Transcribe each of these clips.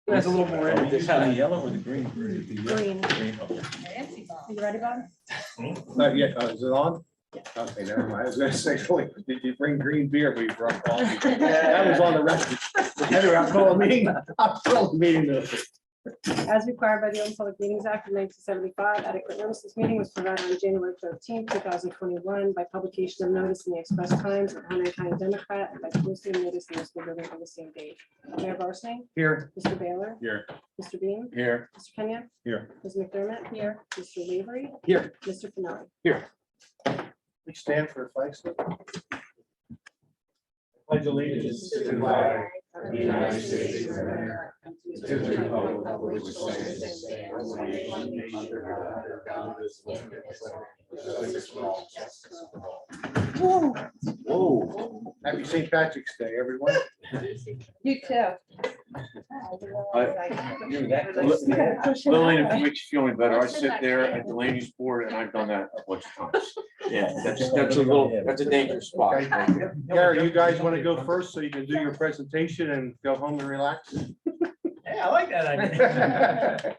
There's a little more in it. This had the yellow or the green? Green. Green, okay. Are you ready, Bob? Not yet. Is it on? Okay, never mind. I was gonna say, did you bring green beer? We brought coffee. That was on the record. Anyway, I'm calling the meeting. I'm calling the meeting. As required by the Open Public Meetings Act of 1975, adequate notice this meeting was provided on January 13th, 2021 by publication of notice in the Express Times of Hunter County Democrat and by posting notice in the municipal building on the same date. Mayor Barsney? Here. Mr. Baylor? Here. Mr. Beam? Here. Mr. Kenya? Here. Ms. McDermott? Here. Mr. Lavery? Here. Mr. Finelli? We stand for a flag salute. Pledge allegiance to the flag of the United States of America, to the republic for which it stands, one nation, under God, whoa. Happy St. Patrick's Day, everyone. You too. Lillian, if it makes you feeling better, I sit there at Delaney's board and I've done that a bunch of times. Yeah, that's a dangerous spot. Gary, you guys want to go first so you can do your presentation and go home and relax? Yeah, I like that idea.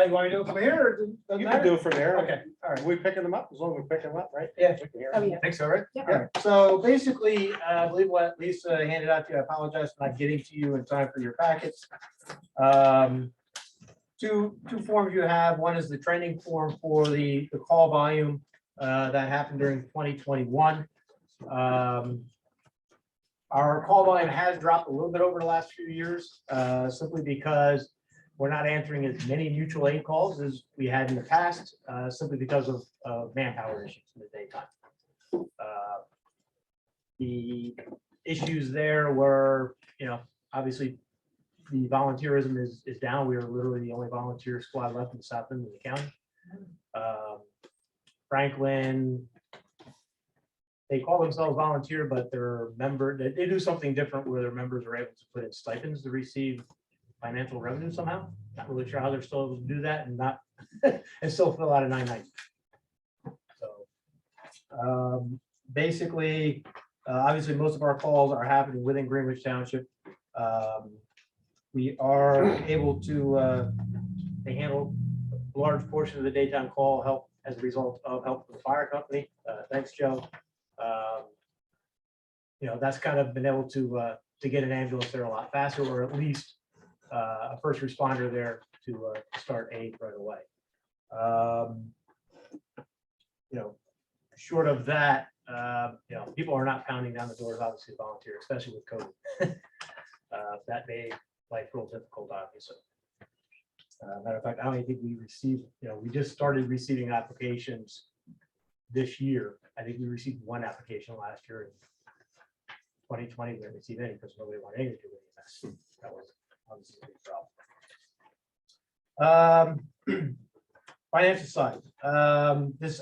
You want me to do it from here? Or You can do it from there. Okay, all right. Are we picking them up? As long as we pick them up, right? Yeah. We can hear Oh, them. yeah. Thanks, all right. Yeah. All right. So basically, I believe what Lisa handed out to you, I apologize for not getting to you in time for your packets. Two forms you have. One is the training form for the call volume that happened during 2021. Our call volume has dropped a little bit over the last few years, simply because we're not answering as many mutual aid calls as we had in the past, simply because of manpower issues in the daytime. The issues there were, obviously the volunteerism is down. We are literally the only volunteer squad left in the south end of the county. Franklin, they call themselves volunteer, but they're they do something different where their members are able to put in stipends to receive financial revenue somehow. Not really sure how they're still able to do that and not and still fill out a 990. So basically, obviously most of our calls are happening within Greenwich Township. We are able to handle a large portion of the daytime call help as a result of help from the fire company. Thanks, Joe. That's kind of been able to get an ambulance there a lot faster, or at least a first responder there to start aid right away. Short of that, people are not pounding down the doors, obviously, to volunteer, especially with COVID. That made life real difficult, obviously. Matter of fact, I don't even think we received, we just started receiving applications this year. I think we received one application last year. In 2020, we didn't receive any because nobody wanted anything to do with it. That was obviously a big problem. Financial side. This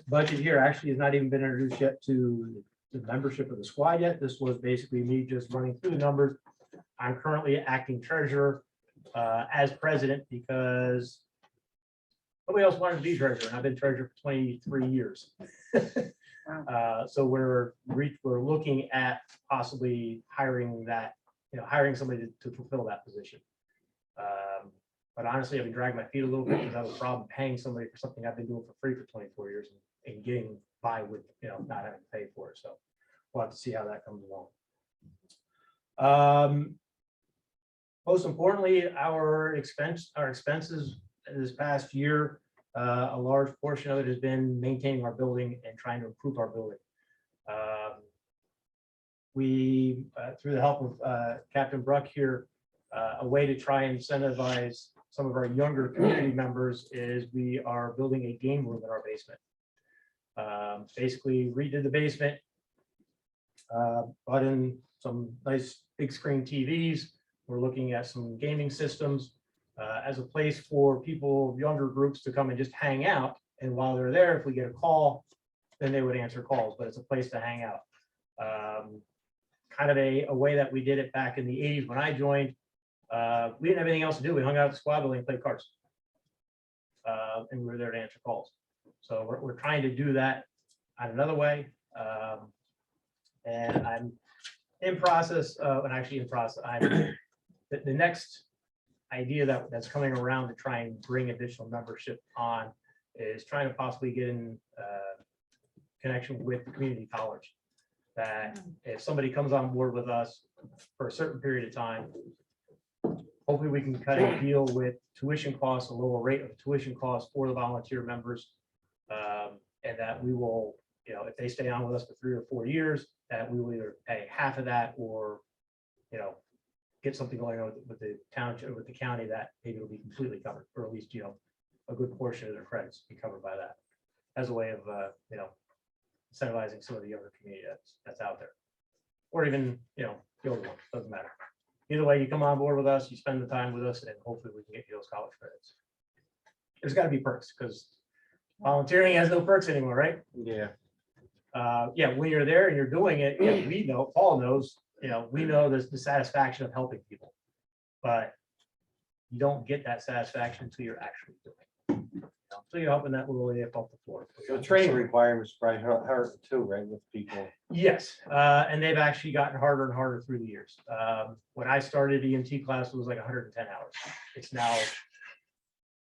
budget here actually has not even been introduced yet to the membership of the squad yet. This was basically me just running through the numbers. I'm currently acting treasurer as president because nobody else wanted to be treasurer, and I've been treasurer for 23 years. So we're looking at possibly hiring hiring somebody to fulfill that position. But honestly, I've been dragging my feet a little bit because I have a problem paying somebody for something I've been doing for free for 24 years and getting by with not having to pay for it. So we'll have to see how that comes along. Most importantly, our expenses this past year, a large portion of it has been maintaining our building and trying to improve our building. We, through the help of Captain Bruck here, a way to try and incentivize some of our younger community members is we are building a game room in our basement. Basically redid the basement, brought in some nice big screen TVs. We're looking at some gaming systems as a place for people, younger groups, to come and just hang out. And while they're there, if we get a call, then they would answer calls, but it's a place to hang out. Kind of a way that we did it back in the 80s when I joined. We didn't have anything else to do. We hung out at the squad building and played cards. And we were there to answer calls. So we're trying to do that on another way. And I'm in process, and actually in process, the next idea that's coming around to try and bring additional membership on is trying to possibly get in connection with the community college. That if somebody comes on board with us for a certain period of time, hopefully we can kind of deal with tuition costs, a lower rate of tuition costs for the volunteer members. And that we will, you know, if they stay on with us for 3 or 4 years, that we will either pay half of that or, you know, get something going on with the township, with the county, that maybe it'll be completely covered, or at least, you know, a good portion of their credits be covered by that, as a way of, you know, incentivizing some of the other community that's out there. Or even, you know, the older ones, doesn't matter. Either way, you come on board with us, you spend the time with us, and hopefully we can get you those college credits. There's got to be perks, because volunteering has no perks anymore, right? Yeah. Yeah, when you're there and you're doing it, yeah, we know, Paul knows, you know, we know there's the satisfaction of helping people, but you don't get that satisfaction until you're actually doing it. You know, so you're helping that little lady up off the floor. So training requirements probably hurt too, right, with people. Yes, and they've actually gotten harder and harder through the years. When I started EMT class, it was like 110 hours. It's now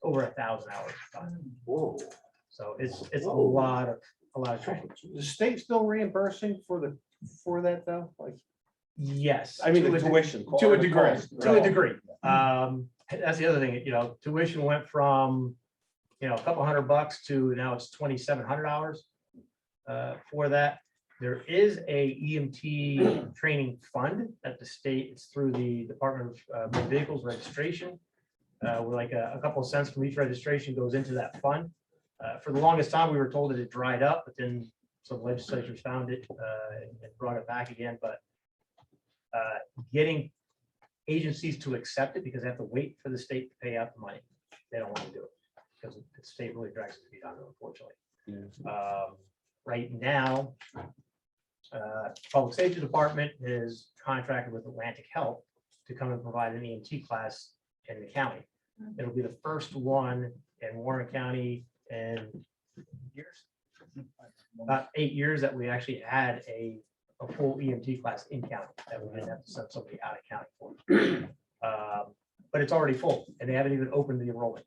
over 1,000 hours. Whoa. So it's a lot of training. Is the state still reimbursing for that though? Like, Yes. I mean, to the a de- tuition. To a degree, cost. to a degree. That's the other thing, you know, tuition went from, you know, a couple $100 to now it's $2,700 for that. There is a EMT training fund at the state. It's through the Department of Motor Vehicles registration. Where like a couple of cents from each registration goes into that fund. For the longest time, we were told that it dried up, but then some legislatures found it and brought it back again. But getting agencies to accept it, because they have to wait for the state to pay out the money. They don't want to do it because the state really drags its feet on it, unfortunately. Yeah. Right now, Public Safety Department is contracted with Atlantic Health to come and provide an EMT class in the county. It'll be the first one in Warren County in about 8 years that we actually had a full EMT class in county, that we didn't have to send somebody out of county for. But it's already full, and they haven't even opened the enrollment.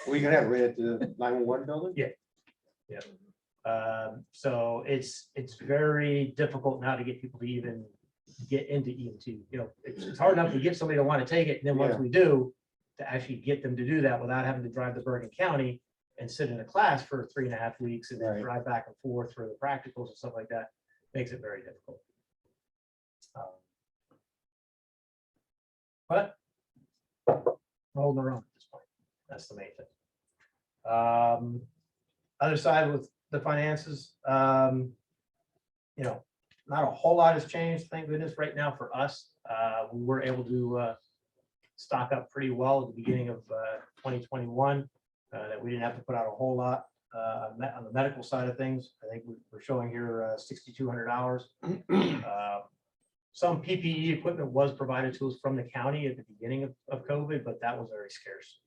We can have it right at the 911 building? Yeah. So it's very difficult now to get people to even get into EMT. You know, it's hard enough to get somebody to want to take it, and then once Yeah. we do, to actually get them to do that without having to drive to Bergen County and sit in a class for 3.5 weeks and then Right. drive back and forth for the practicals and stuff like that, makes it very difficult. But we're holding our own at this point. That's the main thing. Other side with the finances, you know, not a whole lot has changed, thank goodness, right now for us. We were able to stock up pretty well at the beginning of 2021, that we didn't have to put out a whole lot on the medical side of things. I think we're showing here $6,200. Some PPE equipment was provided to us from the county at the beginning of COVID, but that was very scarce.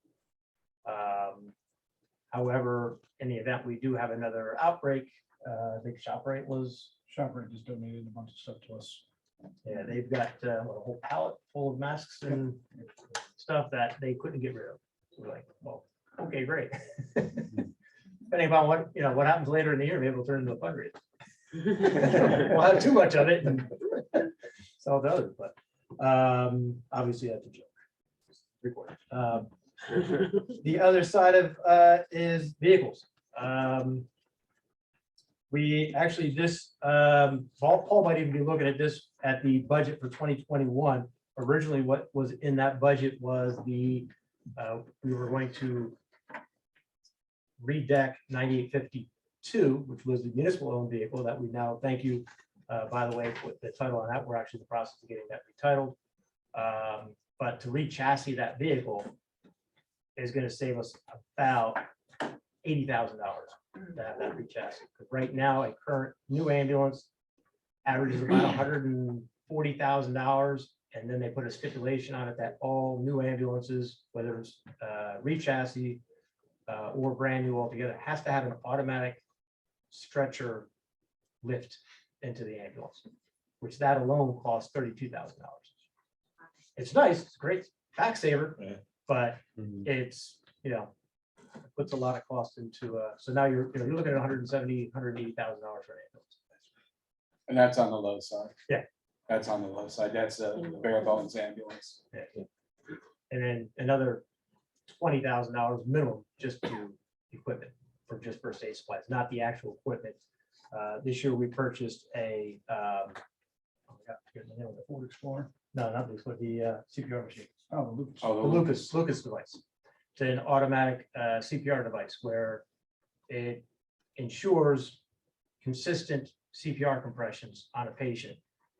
However, in the event we do have another outbreak, I think ShopRite just donated a bunch of stuff to us. yeah, they've got a whole pallet full of masks and stuff that they couldn't get rid of. So we're like, well, okay, great. Depending upon what, you know, what happens later in the year, maybe it'll turn into a fundraiser. We'll have too much of it and sell to others, but obviously that's a joke. Recorded. The other side of is vehicles. We actually Paul might even be looking at this at the budget for 2021. Originally, what was in that budget was we were going to redeck 9852, which was the municipal owned vehicle that we now, thank you, by the way, with the title on that. We're actually in the process of getting that retitled. But to re-chassis that vehicle is going to save us about $80,000 to have that re-chassis. Because right now, a current new ambulance averages about $140,000, and then they put a stipulation on it that all new ambulances, whether it's re-chassis or brand new altogether, has to have an automatic stretcher lift into the ambulance. which that alone costs $32,000. It's nice, it's a great tax saver, Yeah. but it's, puts a lot of cost into, so now you're looking at $170,000, $180,000 for an ambulance. And that's on the low side. Yeah. That's on the low side. That's a bare bones ambulance. And then another $20,000 minimum just to equipment for just first aid supplies, not the actual equipment. This year we purchased a, oh my God, I forget the name of it. Ford Explorer. No, not this, but the CPR machine, Oh, the Lucas. Oh, the Lucas device. It's an automatic CPR device where it ensures consistent CPR compressions on a patient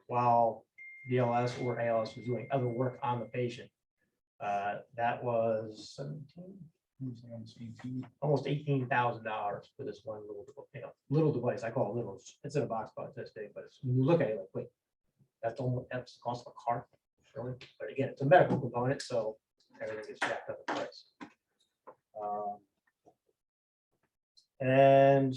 while BLS or ALS was doing other work on the patient. That was 17, almost $18,000 for this one little device. I call it little. It's in a box about this big, but when you look at it, like, wait, that's the cost of a car, really. But again, it's a medical component, so everything gets jacked up in price. And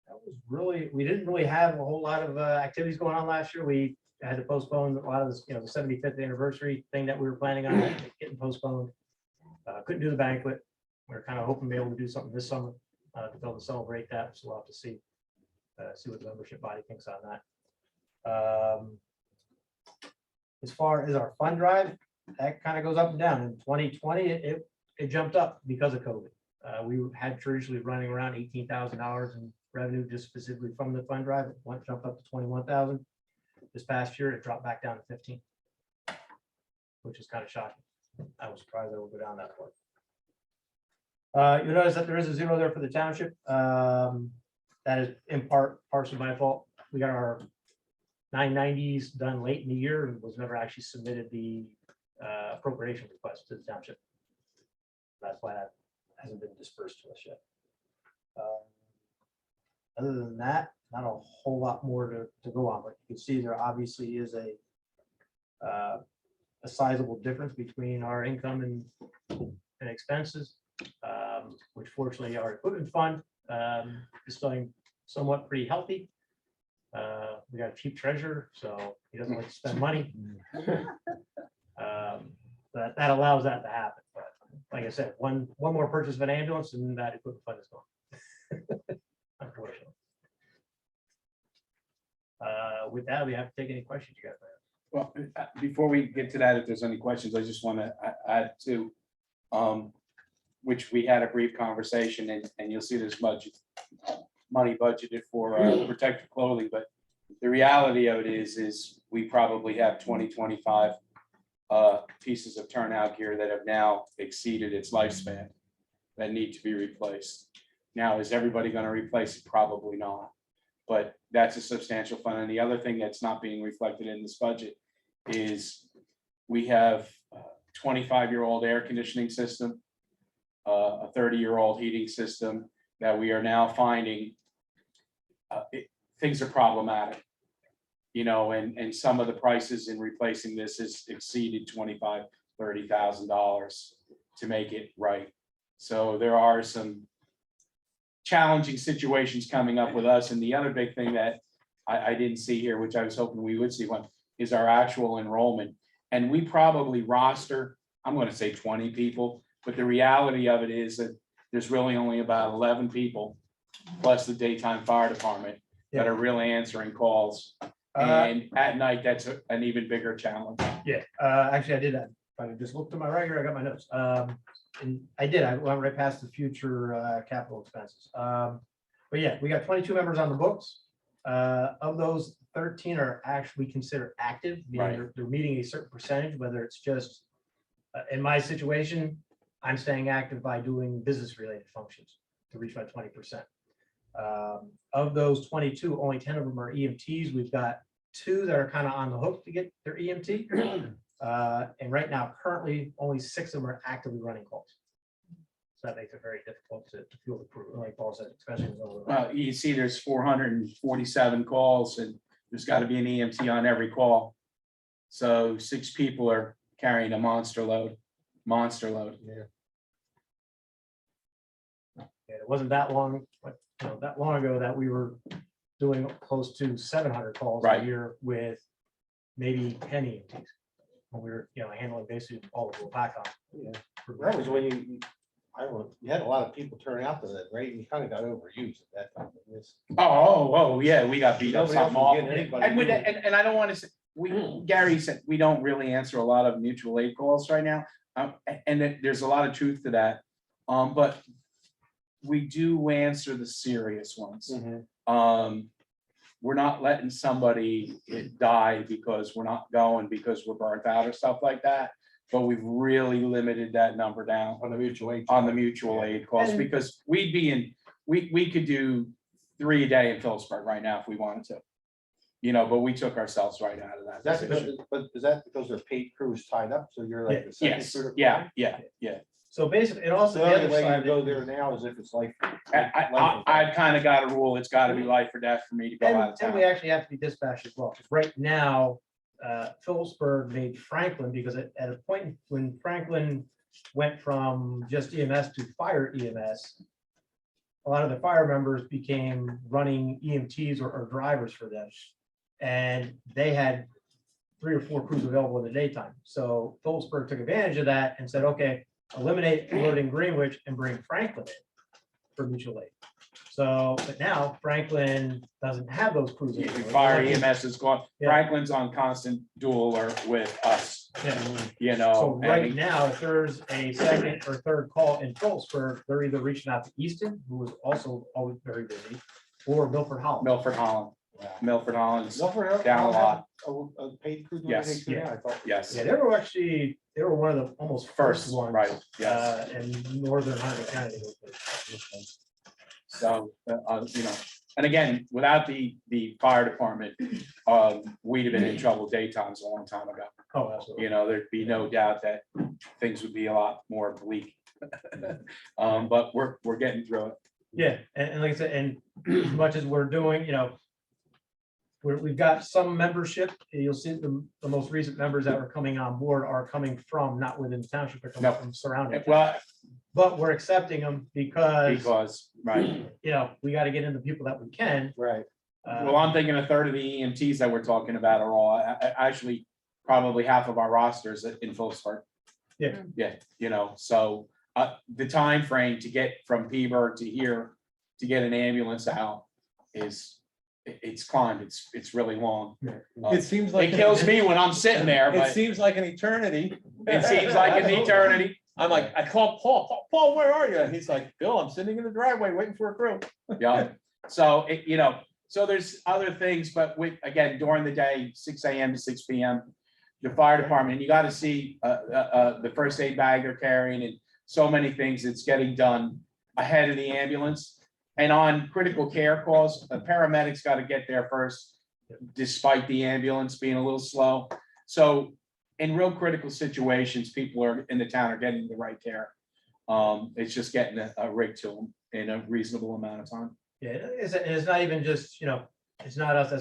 that was really, we didn't really have a whole lot of activities going on last year. We had to postpone a lot of this, the 75th anniversary thing that we were planning on getting postponed. Couldn't do the banquet. We are kind of hoping to be able to do something this summer to be able to celebrate that. So we'll have to see what the membership body thinks on that. As far as our fund drive, that kind of goes up and down. In 2020, it jumped up because of COVID. We had traditionally running around $18,000 in revenue just specifically from the fund drive. It jumped up to 21,000. This past year, it dropped back down to 15, which is kind of shocking. I was surprised that it would go down that far. You'll notice that there is a zero there for the township. That is in partially my fault. We got our 990s done late in the year and was never actually submitted the appropriation request to the township. That's why that hasn't been dispersed to us yet. Other than that, not a whole lot more to go on, but you can see there obviously is a sizable difference between our income and expenses, which fortunately our equipment fund is still somewhat pretty healthy. We got a cheap treasurer, so he doesn't like to spend money. That allows that to happen. But like I said, one more purchase of an ambulance and that equipment fund is gone. Unfortunately. With that, we have to take any questions you guys have. Well, before we get to that, if there's any questions, I just want to add to, which we had a brief conversation and you'll see there's much money budgeted for protective clothing, but the reality of it is we probably have 25 pieces of turnout gear that have now exceeded its lifespan that need to be replaced. Now, is everybody going to replace it? Probably not, but that's a substantial fund. And the other thing that's not being reflected in this budget is we have a 25-year-old air conditioning system, a 30-year-old heating system that we are now finding things are problematic, and some of the prices in replacing this has exceeded $25,000, $30,000 to make it right. So there are some challenging situations coming up with us. And the other big thing that I didn't see here, which I was hoping we would see one, is our actual enrollment. And we probably roster, I'm going to say 20 people, but the reality of it is that there's really only about 11 people, plus the daytime fire department, that are really answering calls. And at night, that's an even bigger challenge. Yeah, actually, I did that. I just looked to my right here. I got my notes. And I did. I went right past the future capital expenses. But yeah, we got 22 members on the books. Of those, 13 are actually considered active, meaning they're meeting a certain percentage, whether it's just, in my situation, I'm staying active by doing business-related functions to reach my 20%. Of those 22, only 10 of them are EMTs. We've got 2 that are kind of on the hook to get their EMT. And right now, currently, only 6 of them are actively running calls. So that makes it very difficult to field the crew, like Paul said, especially with Well, you see, there's 447 calls, and there's got to be an EMT on every call. So 6 people are carrying a monster load. Yeah, it wasn't that long, what, that long ago that we were doing close to 700 calls a Right. year with maybe 10 EMTs. When we were, handling basically all of the back on. Yeah. That was when I don't know, you had a lot of people turning out to that, right? You kind of got overused at that time. Oh, yeah, we got beat up Nobody else something was getting awful. anybody And we, doing it. and I don't want to say, Gary said, we don't really answer a lot of mutual aid calls right now. And there's a lot of truth to that. But we do answer the serious ones. We're not letting somebody die because we're not going because we're burnt out or stuff like that. But we've really limited that number down On the mutual aid. aid calls, And- because we'd be in, we could do 3 a day in Phillipsburg right now if we wanted to. But we took ourselves right out of that That's position. but is that because their paid crew is tied up? So you're like the second Yes, crew to yeah. So basically, it also, So the the other only way side you of go it- there now is if it's like. I've kind of got a rule, it's got to be life or death for me to go out of And we town. actually have to be dispatched as well, because right now, Phillipsburg made Franklin, because at a point when Franklin went from just EMS to fire EMS, a lot of the fire members became running EMTs or drivers for them. And they had 3 or 4 crews available in the daytime. So Phillipsburg took advantage of that and said, okay, eliminate Wood and Greenwich and bring Franklin in for mutual aid. So, but now Franklin doesn't have those crews. anymore. Fire EMS is gone. Yeah. Franklin's on constant dual alert with us, Yeah. So and right now, if there's a second or third call in Phillipsburg, they're either reaching out to Easton, who is also always very busy, or Milford Holland. Milford Holland. Milford Holland's Milford down a lot. A paid crew. doing Yes. anything too now, I thought. Yes, Yeah, they were one of the almost first first, ones. right, yes. In northern Hunter County. So, and again, without the fire department, we'd have been in trouble daytimes a long time ago. Oh, absolutely. There'd be no doubt that things would be a lot more bleak. But we're getting through it. Yeah, and like I said, and as much as we're doing, we've got some membership. You'll see the most recent members that are coming on board are coming from, not within the township, they're coming No. from surrounding. Well, But we're accepting them because, right. we got to get in the people that we can. Right. Well, I'm thinking a third of the EMTs that we're talking about are all, actually, probably half of our rosters in Phillipsburg. Yeah. Yeah, so the time frame to get from Peaburg to here, to get an ambulance out it's climbed, it's really long. It seems like. It kills me when I'm sitting there, It but seems like an eternity. it seems like an eternity. I'm like, I called Paul, where are you? And he's like, Bill, I'm sitting in the driveway waiting for a crew. Yeah, so so there's other things, but again, during the day, 6 a.m. to 6 p.m. The fire department, and you got to see the first aid bag they're carrying and so many things that's getting done ahead of the ambulance. And on critical care calls, the paramedics got to get there first, despite the ambulance being a little slow. So in real critical situations, people are in the town are getting the right care. It's just getting a rig to them in a reasonable amount of time. Yeah, it's not even just, it's not us,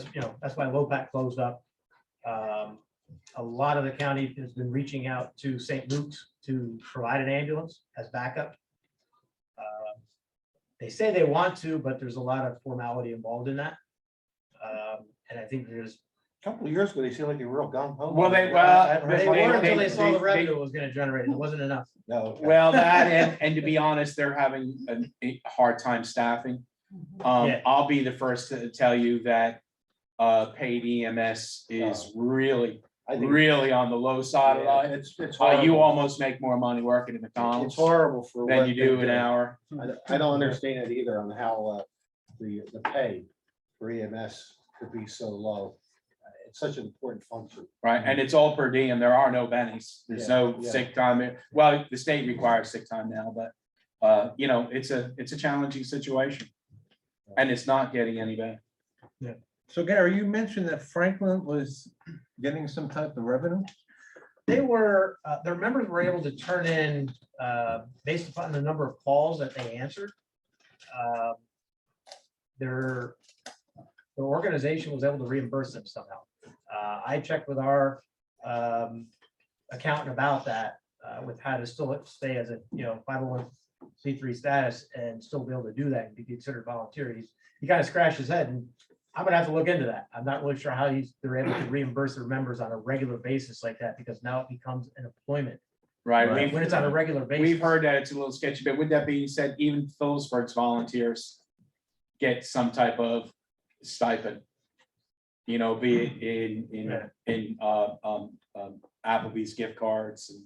that's why LoPac closed up. A lot of the county has been reaching out to St. Luke's to provide an ambulance as backup. They say they want to, but there's a lot of formality involved in that. And I think there's. A couple of years ago, they seemed like they were real gung ho. Well, they They were until they saw the revenue was gonna generate. It wasn't enough. No. Okay. Well, that and to be honest, they're having a hard time staffing. Yeah. I'll be the first to tell you that paid EMS is really I think on the low side of yeah, that. it's You horrible. almost make more money working at McDonald's It's horrible for. than what you do they an hour. I don't understand it either on how the pay for EMS could be so low. It's such an important function. Right, and it's all per diem. There are no bennies. There's no Yeah. sick time. Well, the state requires sick time now, but it's a challenging situation. And it's not getting any better. So Gary, you mentioned that Franklin was getting some type of revenue. They were, their members were able to turn in, based upon the number of calls that they answered. Their organization was able to reimburse them somehow. I checked with our accountant about that, with how to still stay as a, 501 501c3 status and still be able to do that and be considered volunteer. He kind of scratched his head, and I'm gonna have to look into that. I'm not really sure how they're able to reimburse their members on a regular basis like that, because now it becomes an employment. Right, Right. When it's on a regular basis. we've heard that it's a little sketchy, but with that being said, even Phillipsburg's volunteers get some type of stipend. You know, be it in Applebee's gift cards and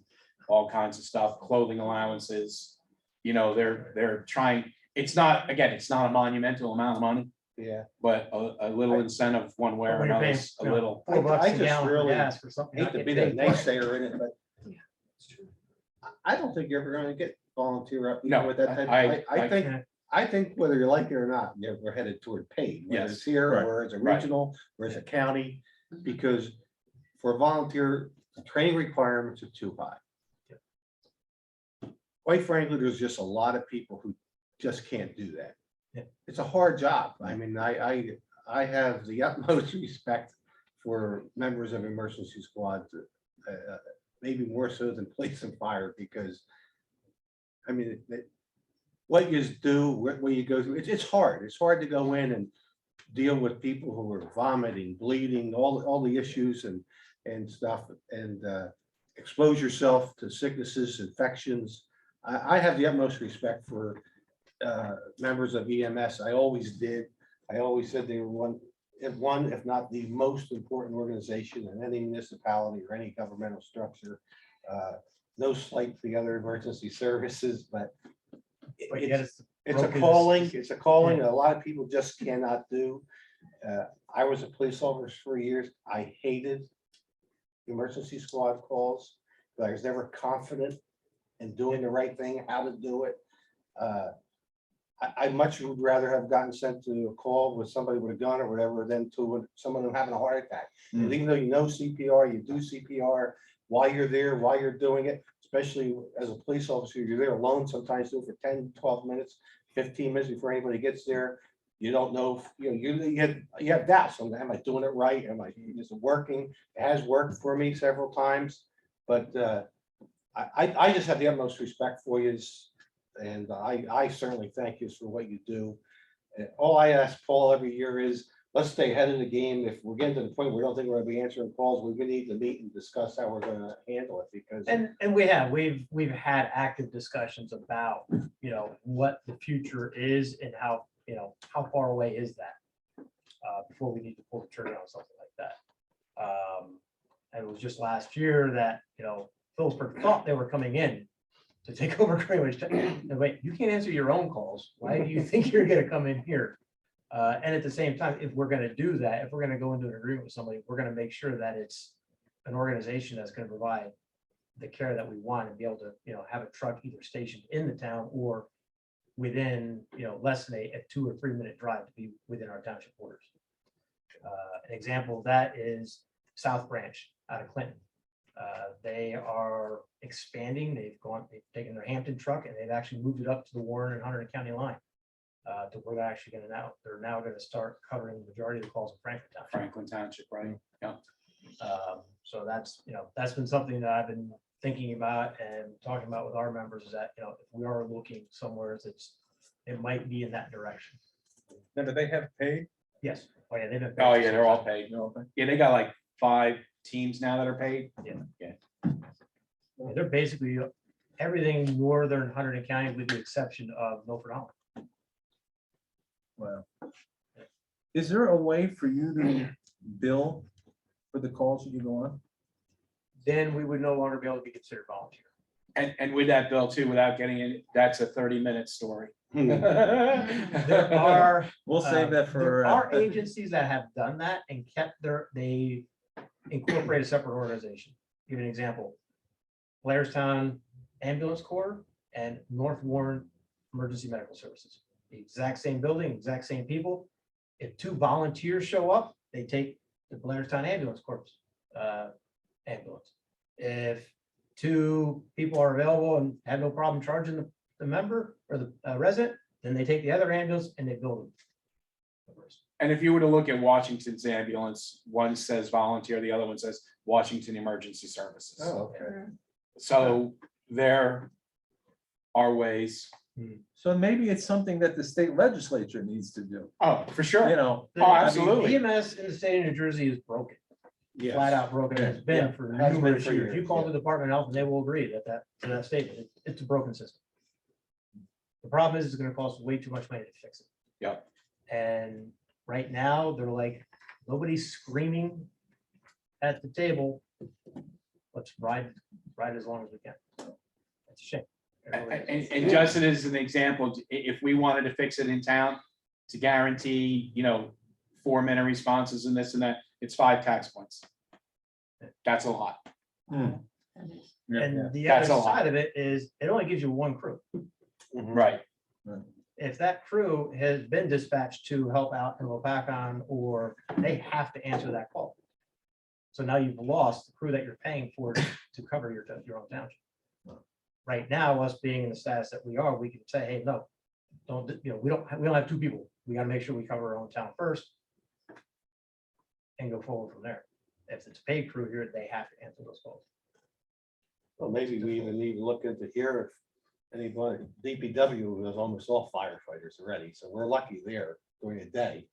all kinds of stuff, clothing allowances. You know, they're trying, it's not a monumental amount of money, Yeah. but a little incentive one way or When you're another, paying, is a you know, little. $4 I a just gallon for really gas for something. Hate not to getting be the paid for. naysayer in it, but I don't think you're ever gonna get volunteer up. No, with that type. I think whether you like it or not, we're headed toward paid, whether it's Yes. here Right. or it's a Right. regional, or it's a county, because for volunteer, the training requirements are too high. Quite frankly, there's just a lot of people who just can't do that. Yeah. It's a hard job. I mean, I have the utmost respect for members of emergency squads, maybe more so than police and fire, because I mean, what you do, what you go through, it's hard. It's hard to go in and deal with people who are vomiting, bleeding, all the issues and stuff, and expose yourself to sicknesses, infections. I have the utmost respect for members of EMS. I always did. I always said they were one, if not the most important organization in any municipality or any governmental structure. No slight to the other emergency services, but But yet it's it's a broken. calling. It's a calling that a lot of people just cannot do. I was a police officer for years. I hated emergency squad calls, but I was never confident in doing the right thing, how to do it. I much would rather have gotten sent to a call with somebody with a gun or whatever than to someone having a heart attack. And even though you know CPR, you do CPR while you're there, while you're doing it, especially as a police officer, you're there alone, sometimes do it for 10, 12 minutes, 15 minutes before anybody gets there. You don't know, you have doubts. Am I doing it right? Is it working? It has worked for me several times, but I just have the utmost respect for you. And I certainly thank you for what you do. And all I ask Paul every year is, let's stay ahead of the game. If we're getting to the point where we don't think we're gonna be answering calls, we need to meet and discuss how we're gonna handle it, because. And we've had active discussions about, what the future is and how far away is that? Before we need to pull the trigger on something like that. And it was just last year that, Phillipsburg thought they were coming in to take over Greenwich. And wait, you can't answer your own calls. Why do you think you're gonna come in here? And at the same time, if we're gonna do that, if we're gonna go into an agreement with somebody, we're gonna make sure that it's an organization that's gonna provide the care that we want and be able to, have a truck either stationed in the town or within, less than a 2 or 3 minute drive to be within our township borders. An example of that is South Branch out of Clinton. They are expanding. They've taken their Hampton truck and they've actually moved it up to the Warren and Hunter County line. To where they're now going to start covering the majority of the calls in Franklin Township. Franklin Township, right? Yeah. So that's been something that I've been thinking about and talking about with our members, is that, if we are looking somewhere, it might be in that direction. Now, do they have paid? Yes. Oh, yeah, they've been. Oh, yeah, they're all paid. No, okay. Yeah, they got like 5 teams now that are paid. Yeah, they're basically everything northern Hunter County with the exception of Milford Island. Wow. Is there a way for you to bill for the calls that you go on? Then we would no longer be able to be considered volunteer. And with that bill too, without getting in, that's a 30-minute story. There are. We'll save that for. There are agencies that have done that and they incorporate a separate organization. Give an example. Blairstown Ambulance Corps and North Warren Emergency Medical Services. The exact same building, exact same people. If 2 volunteers show up, they take the Blairstown Ambulance Corps ambulance. If 2 people are available and have no problem charging the member or the resident, then they take the other ambulance and they bill them. And if you were to look at Washington's ambulance, one says volunteer, the other one says Washington Emergency Services. Oh, okay. So there are ways So maybe it's something that the state legislature needs to do, Oh, for you sure. know? Oh, absolutely. EMS in the state of New Jersey is broken, Yes. flat out broken. and It's been Yeah. for Has been numerous for years. You years, call yeah. the Department of Health and they will agree to that statement. It's a broken system. The problem is it's gonna cost way too much money to fix it. Yep. And right now, they're like, nobody's screaming at the table. Let's ride as long as we can. It's a shame. It really is. And just as an example, if we wanted to fix it in town, to guarantee, 4-minute responses and this and that, it's 5 tax points. That's a lot. And the That's other a lot. side of it is, it only gives you one crew. Right. If that crew has been dispatched to help out in Wapakongan, or they have to answer that call. So now you've lost the crew that you're paying for to cover your own township. Right now, us being in the status that we are, we can say, hey, no, don't, we don't have 2 people. We gotta make sure we cover our own town first. And go forward from there. If it's a paid crew here, they have to answer those calls. Well, maybe we even need to look into here if anybody, DPW was almost all firefighters already, so we're lucky there during the day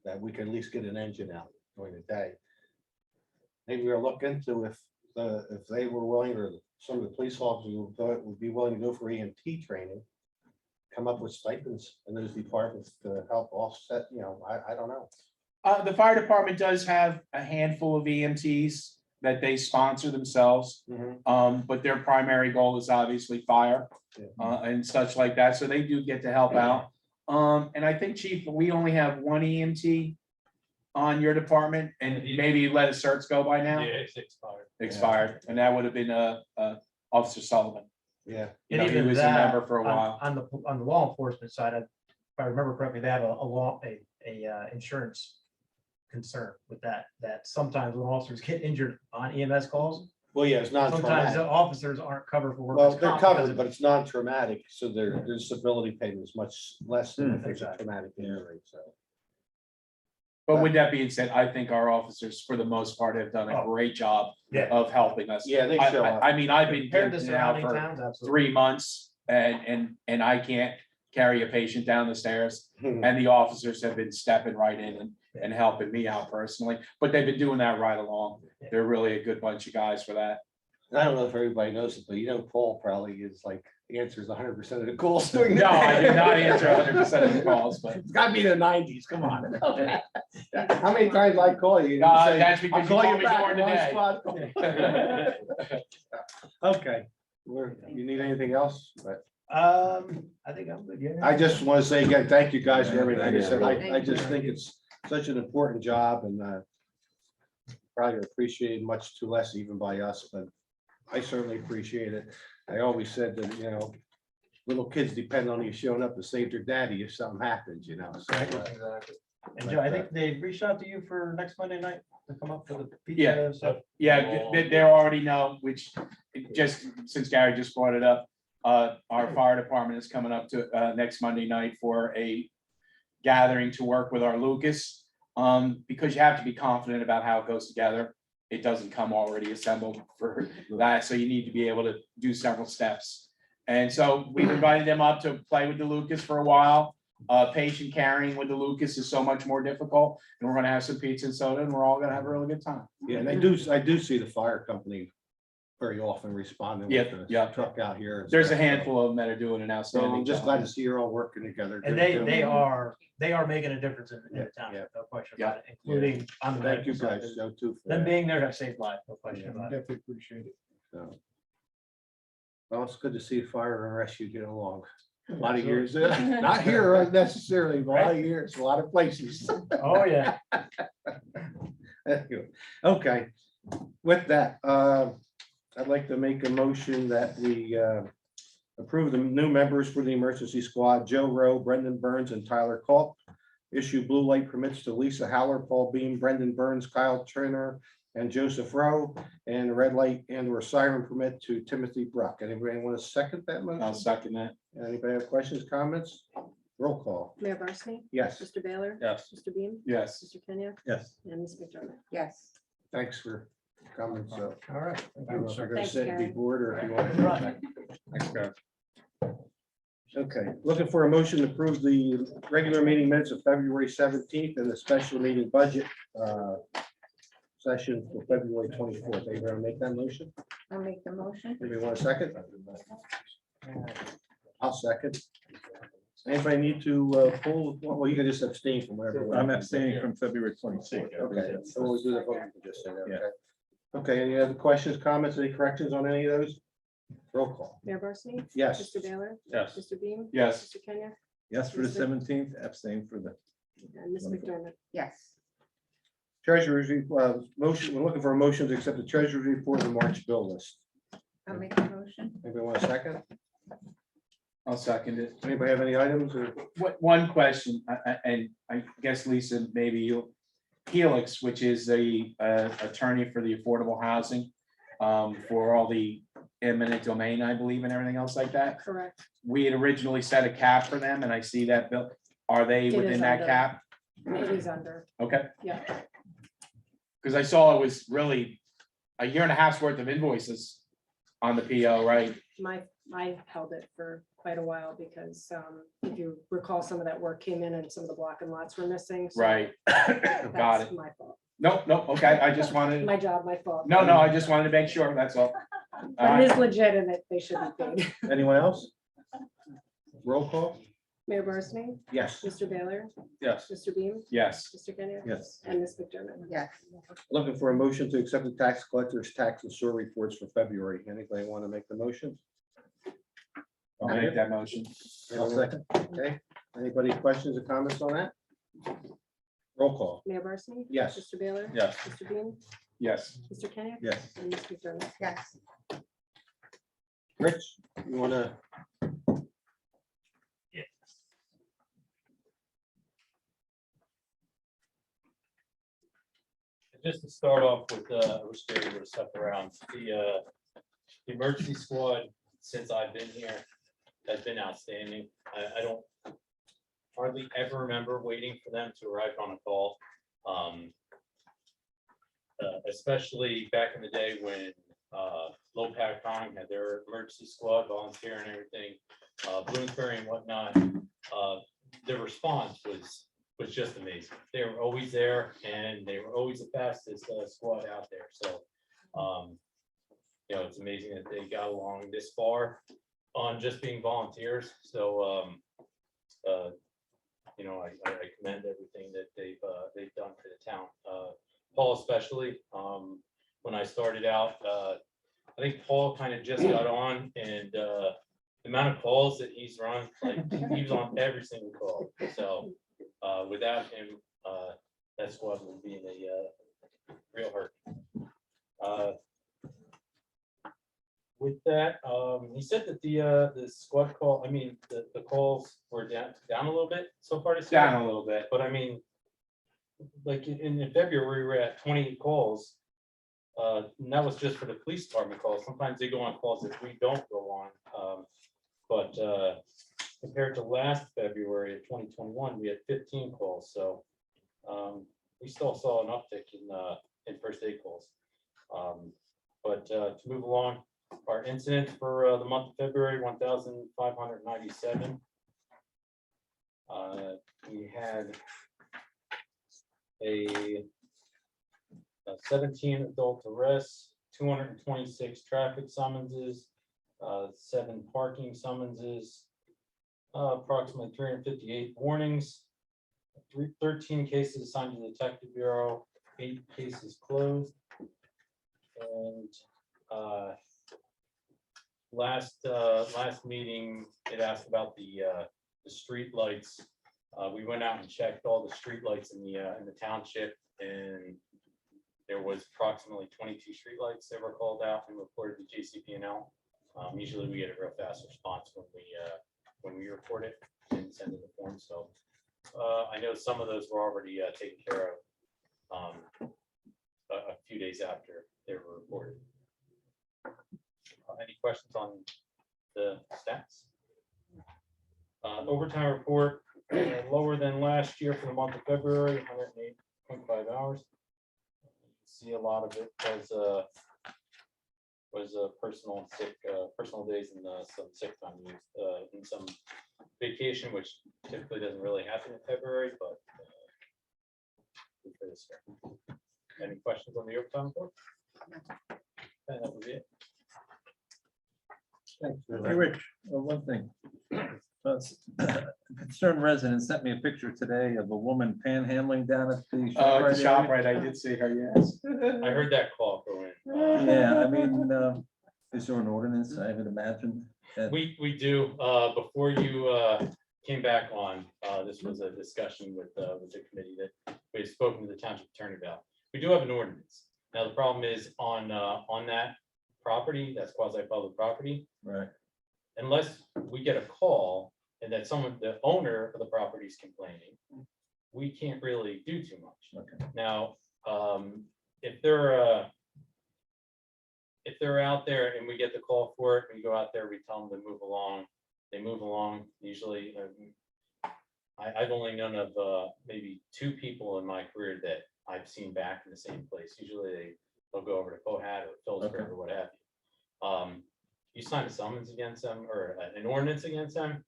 that we can at least get an engine out during the day. Maybe we'll look into if they were willing, or some of the police officers would be willing to go for EMT training, come up with stipends in those departments to help offset, I don't know. The fire department does have a handful of EMTs that they sponsor themselves. But their primary goal is obviously fire, and such like that. So they do get to help out. And I think, Chief, we only have 1 EMT on your department, and maybe you let a Srts go by now? Yeah, it's expired. Expired, and that would have been Officer Sullivan. Yeah. You know, he even was a that, member for a while. On the law enforcement side, if I remember correctly, they have a insurance concern with that sometimes when officers get injured on EMS calls, Well, yeah, it's not sometimes the traumatic. officers aren't covered for Well, workers' they're comp because covered, of- but it's non-traumatic, so their disability payment is much less than if it's a Exactly. traumatic injury, so. But with that being said, I think our officers, for the most part, have done a Oh. great job Yeah. of helping us. Yeah, they show up. I mean, I've been Compared to doing it now surrounding for towns, absolutely. 3 months, and I can't carry a patient down the stairs. Hmm. And the officers have been stepping right in and helping me out personally, but they've been doing that right along. They're really a good bunch of guys for that. I don't know if everybody knows it, but Paul probably is like, answers 100% of the calls during the No, I day. do not answer 100% of the calls, but It's gotta be the 90s, come on. How many times I call you? and you say, that's because "I'll you call told me back during the one day." spot." Okay, you need anything else? But I think I'm good, yeah. I just want to say again, thank you guys for everything. Like I said, I Thank just you. think it's such an important job, and probably appreciated much too less even by us, but I certainly appreciate it. I always said that, little kids depend on you showing up to save their daddy if something happens, so. Exactly. And Joe, I think they reached out to you for next Monday night to come up for the Yeah. pizza stuff. Yeah, they already know, which just since Gary just brought it up, our fire department is coming up to next Monday night for a gathering to work with our Lucas. Because you have to be confident about how it goes together. It doesn't come already assembled for that, so you need to be able to do several steps. And so we've invited them up to play with the Lucas for a while. Patient carrying with the Lucas is so much more difficult, and we're gonna have some pizza and soda, and we're all gonna have a really good time. Yeah, and I do see the fire company very often responding Yeah, with yeah. the truck out here. and There's a stuff, so. handful of them that are doing an So outstanding I'm just job. glad to see you're all working together. And they are making a difference in the town, Yeah. no question about it, including on the Thank you medical side. guys, Joe, too. for Them that. being there have saved lives, no question about it. Definitely appreciate it. So. Well, it's good to see fire and rescue get along. A lot of years, not here necessarily, but a lot of years, a lot of places. Oh, yeah. Okay, with that, I'd like to make a motion that we approve the new members for the emergency squad, Joe Rowe, Brendan Burns, and Tyler Culp. Issue blue light permits to Lisa Howler, Paul Beam, Brendan Burns, Kyle Turner, and Joseph Rowe, and red light and or siren permit to Timothy Bruck. Anybody want to second that I'll motion? second that. Anybody have questions, comments? Roll call. Mayor Barsney? Yes, Mr. Baylor? Yes. Mr. Beam? Yes. Mr. Kenya? Yes. And Ms. McDermott? Yes. thanks for coming. So All right. I don't know if you're gonna Thanks, sit and be Karen. bored or if you want Right. to. Thanks, guys. Okay, looking for a motion to approve the regular meeting minutes of February 17th and the special meeting budget session for February 24th. Anybody want to make that motion? I'll make the motion. Anybody want a second? I'll second. Anybody need to pull, well, you can just abstain from wherever. I'm abstaining from February 26th. Okay, so we'll do the vote. You can just say that, Yeah. okay? Okay, any other questions, comments, any corrections on any of those? Roll call. Mayor Barsney? Yes. Mr. Baylor? Yes. Mr. Beam? Yes. Mr. Kenya? Yes, for the 17th, abstain for the, And Ms. McDermott? Yes. Treasurer's, motion, we're looking for a motion to accept the treasurer's report and the March bill list. I'll make the motion. Anybody want a second? I'll second it. Anybody have any items or? One question, and I guess Lisa, maybe you, Helix, which is the attorney for the affordable housing, for all the eminent domain, I believe, and everything else like that. Correct. We had originally set a cap for them, and I see that bill. Are they It is within that under. cap? It is under, Okay, yeah. because I saw it was really a year and a half's worth of invoices on the PO, right? I held it for quite a while because if you recall, some of that work came in and some of the block and lots were missing. so Right. Got That's it. my fault. Nope, okay, I just wanted, My job, my fault. no, I just wanted to make sure, that's all. But it is legitimate. They should be paid. Anyone else? Roll call? Mayor Barsney? Yes. Mr. Baylor? yes, Mr. Beam? Yes, Mr. Kenya? yes. And Ms. McDermott? Yes. Looking for a motion to accept the tax collector's tax and sewer reports for February. Anybody want to make the motion? I'll make that motion. I'll second. Okay. Anybody questions or comments on that? Roll call. Mayor Barsney? Yes. Mr. Baylor? Yes. Mr. Beam? Yes, Mr. Kenya? Yes, And Ms. McDermott? Yes. Rich, you want to? Just to start off with, I wish there would have stuck around, the emergency squad, since I've been here, has been outstanding. I don't hardly ever remember waiting for them to arrive on a call. Especially back in the day when Low Power Con had their emergency squad volunteer and everything, Bloomsbury and whatnot. The response was just amazing. They were always there and they were always the fastest squad out there. So, you know, it's amazing that they got along this far on just being volunteers. So, you know, I commend everything that they've done for the town. Paul especially, when I started out, I think Paul kind of just got on, and the amount of calls that he's run, like he was on every single call. So without him, that squad would be in a real hurt. With that, he said that the squad call, I mean, the calls were down a little bit so far this year. down a little bit. But I mean, like in February, we were at 28 calls. And that was just for the police department calls. Sometimes they go on calls that we don't go on. But compared to last February of 2021, we had 15 calls. So we still saw an uptick in first aid calls. But to move along, our incidents for the month of February, 1,597. We had a 17 adult arrests, 226 traffic summonses, 7 parking summonses, approximately 358 warnings, 13 cases assigned to the Detective Bureau, 8 cases closed. And last meeting, it asked about the street lights. We went out and checked all the street lights in the township, and there was approximately 22 street lights that were called out and reported to JCP&L. Usually we get a real fast response when we report it and send in the form. So I know some of those were already taken care of a few days after they were reported. Any questions on the stats? Overtime report, lower than last year for the month of February, 108.5 hours. See a lot of it was was personal days and some sick time used in some vacation, which typically doesn't really happen in February, but good for this year. Any questions on the overtime report? And that was it. Thanks. Hey, Rich, one thing. Concerned resident sent me a picture today of a woman panhandling down at the The ShopRite shop, area. right, I did see her, yes. I heard that call go in. Yeah, I mean, is there an ordinance, I would imagine? that- We do, before you came back on, this was a discussion with the committee that we've spoken to the township attorney about. We do have an ordinance. Now, the problem is on that property, that's quasi-public property, Right, unless we get a call and that someone, the owner of the property is complaining, we can't really do too much. okay, Now, if they're out there and we get the call for it, we go out there, we tell them to move along, they move along, usually. I've only known of maybe 2 people in my career that I've seen back in the same place. Usually they'll go over to Cohat or Phillipsburg Okay. or what have you. You sign a summons against them or an ordinance against them,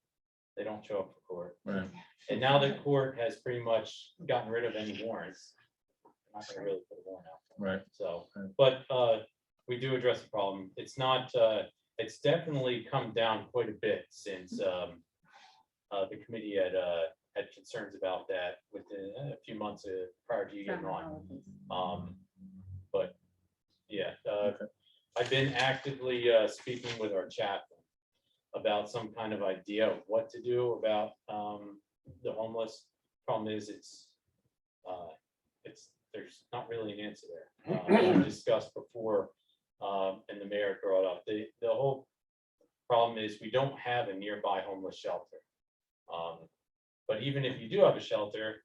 they don't show up for court. right. And now that court has pretty much gotten rid of any warrants, I'm not gonna really put a warrant out. Right. So, Right. but we do address the problem. It's not, it's definitely come down quite a bit since the committee had concerns about that within a few months prior to you getting on. But yeah, I've been actively speaking with our chaplain about some kind of idea of what to do about the homeless. Problem is, there's not really an answer there. We discussed before, and the mayor brought up, the whole problem is we don't have a nearby homeless shelter. But even if you do have a shelter,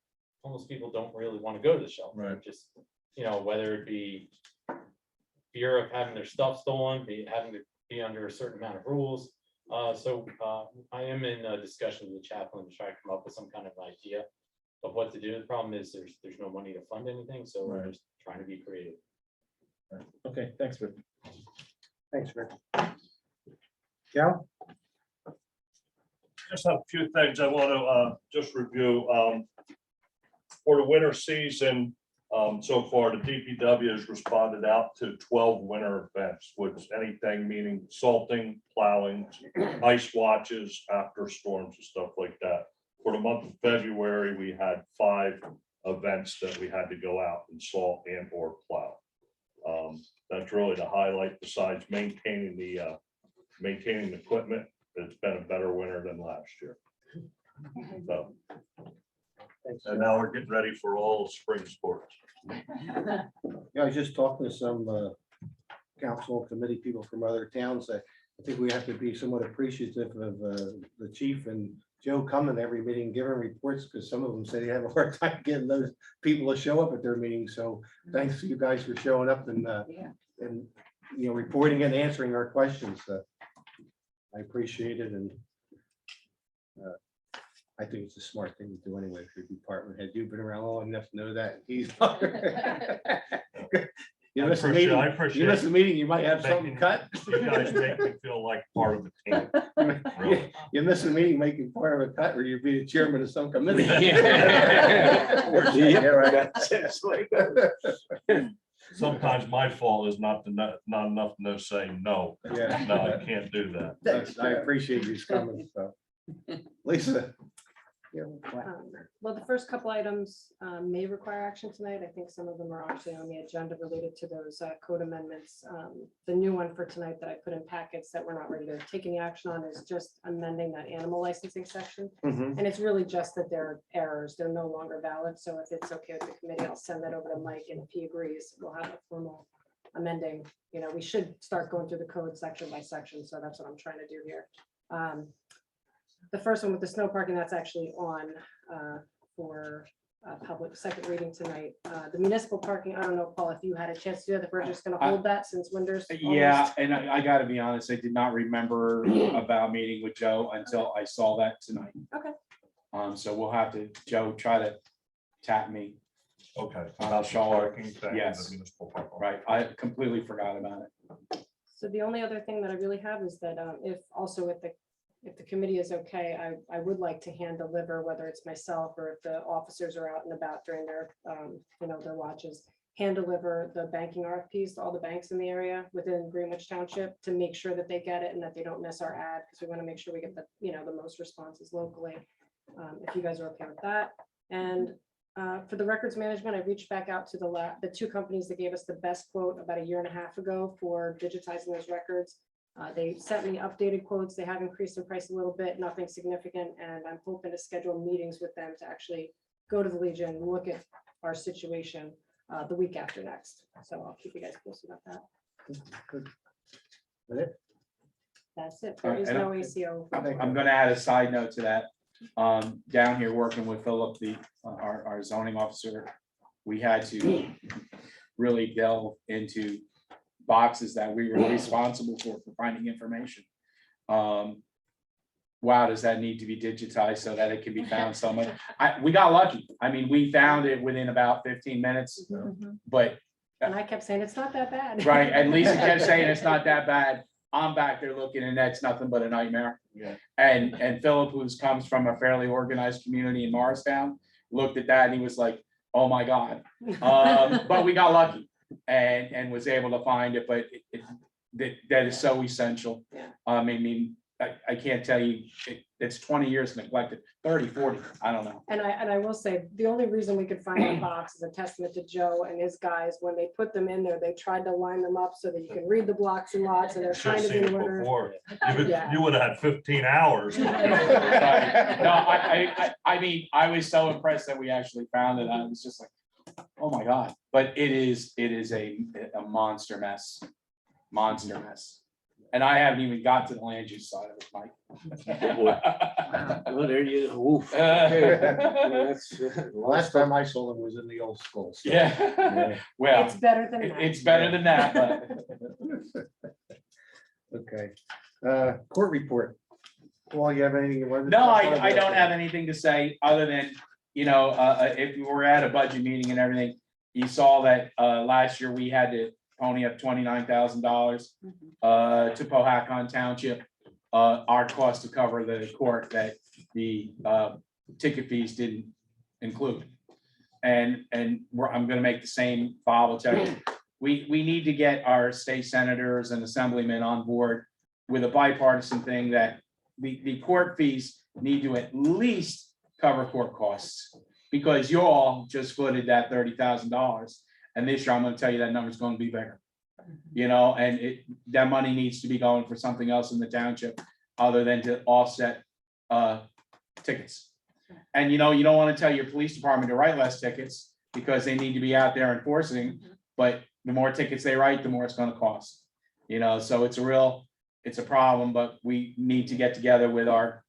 homeless people don't really want to go to the shelter. Right. Just, whether it be fear of having their stuff stolen, having to be under a certain amount of rules. So I am in a discussion with the chaplain to try to come up with some kind of idea of what to do. The problem is there's no money to fund anything, so we're Right. just trying to be creative. Right. Okay, thanks, Rick. Thanks, Rick. Cal? Just have a few things I want to just review. For the winter season, so far, the DPW has responded out to 12 winter events, which anything meaning salting, plowing, ice watches after storms and stuff like that. For the month of February, we had 5 events that we had to go out and salt and or plow. That's really the highlight besides maintaining the equipment. It's been a better winter than last year. So, and now we're getting ready for all spring sports. Yeah, I was just talking to some council committee people from other towns. I think we have to be somewhat appreciative of the chief and Joe coming to every meeting, giving reports, because some of them say they have a hard time getting those people to show up at their meetings. So thanks to you guys for showing up and reporting and answering our questions. I appreciate it, and I think it's a smart thing to do anyway for your department head. You've been around long enough to know that. He's you miss a meeting, I appreciate you miss a meeting, you might have something making- cut. You guys make me feel like part of the team. Really. You miss a meeting, make you part of a cut, or you be the chairman of some committee. Yeah, right. Sometimes my fault is not enough to know saying no. Yeah. No, I can't do that. I appreciate you coming, so. Lisa. Well, the first couple items may require action tonight. I think some of them are actually on the agenda related to those code amendments. The new one for tonight that I put in packets that we're not ready to take any action on is just amending that animal licensing section. And it's really just that they're errors. They're no longer valid. So if it's okay with the committee, I'll send that over to Mike, and if he agrees, we'll have a formal amending. We should start going through the code section by section. So that's what I'm trying to do here. The first one with the snow parking, that's actually on for public second reading tonight. The municipal parking, I don't know, Paul, if you had a chance to do that, if we're just gonna hold that since winter's. Yeah, almost- and I gotta be honest, I did not remember about meeting with Joe until I saw that tonight. Okay. So we'll have to, Joe, try to tap me, Okay. I'll show her. Parking thing, the Yes. municipal parking. right? I completely forgot about it. So the only other thing that I really have is that if also if the committee is okay, I would like to hand deliver, whether it's myself or if the officers are out and about during their, their watches, hand deliver the banking RFPs to all the banks in the area within Greenwich Township to make sure that they get it and that they don't miss our ad, because we want to make sure we get the most responses locally. If you guys are okay with that. And for the records management, I reached back out to the two companies that gave us the best quote about 1.5 years ago for digitizing those records. They sent me updated quotes. They have increased in price a little bit, nothing significant. And I'm hoping to schedule meetings with them to actually go to the Legion and look at our situation the week after next. So I'll keep you guys posted about that. That's it. There is no ACO. I'm gonna add a side note to that. Down here working with Philip, our zoning officer, we had to really delve into boxes that we were responsible for finding information. Wow, does that need to be digitized so that it can be found somewhere? We got lucky. I mean, we found it within about 15 minutes, but And I kept saying, it's not that bad. right, and Lisa kept saying it's not that bad. I'm back there looking and that's nothing but a nightmare. Yeah. And Philip, comes from a fairly organized community in Morristown, looked at that and he was like, oh my God. But we got lucky and was able to find it, but that is so essential. Yeah. I mean, I can't tell you, it's 20 years neglected, 30, 40, I don't know. And I will say, the only reason we could find the box is a testament to Joe and his guys. When they put them in there, they tried to line them up so that you can read the blocks and lots, and they're trying Should've to seen be in it order. before. Yeah. You would have had 15 hours. No, I mean, I was so impressed that we actually found it. I was just like, oh my God, but it is a monster mess. And I haven't even got to the land use side of it, Mike. Well, there you, oof. Last time I saw them was in the old school. so. Yeah, well, It's better than that. it's better than that, but Okay, court report. Well, you have anything you want to? no, I don't have anything to say other than, if we were at a budget meeting and everything, you saw that last year we had to pony up $29,000 to Powhatan Township. Our cost to cover the court that the ticket fees didn't include. And I'm gonna make the same Bob check. We need to get our state senators and assemblymen on board with a bipartisan thing that the court fees need to at least cover court costs. Because you all just footed that $30,000. And this year, I'm gonna tell you that number's gonna be bigger. And that money needs to be going for something else in the township other than to offset tickets. And you don't want to tell your police department to write less tickets because they need to be out there enforcing, but the more tickets they write, the more it's gonna cost. So it's a problem, but we need to get together with our.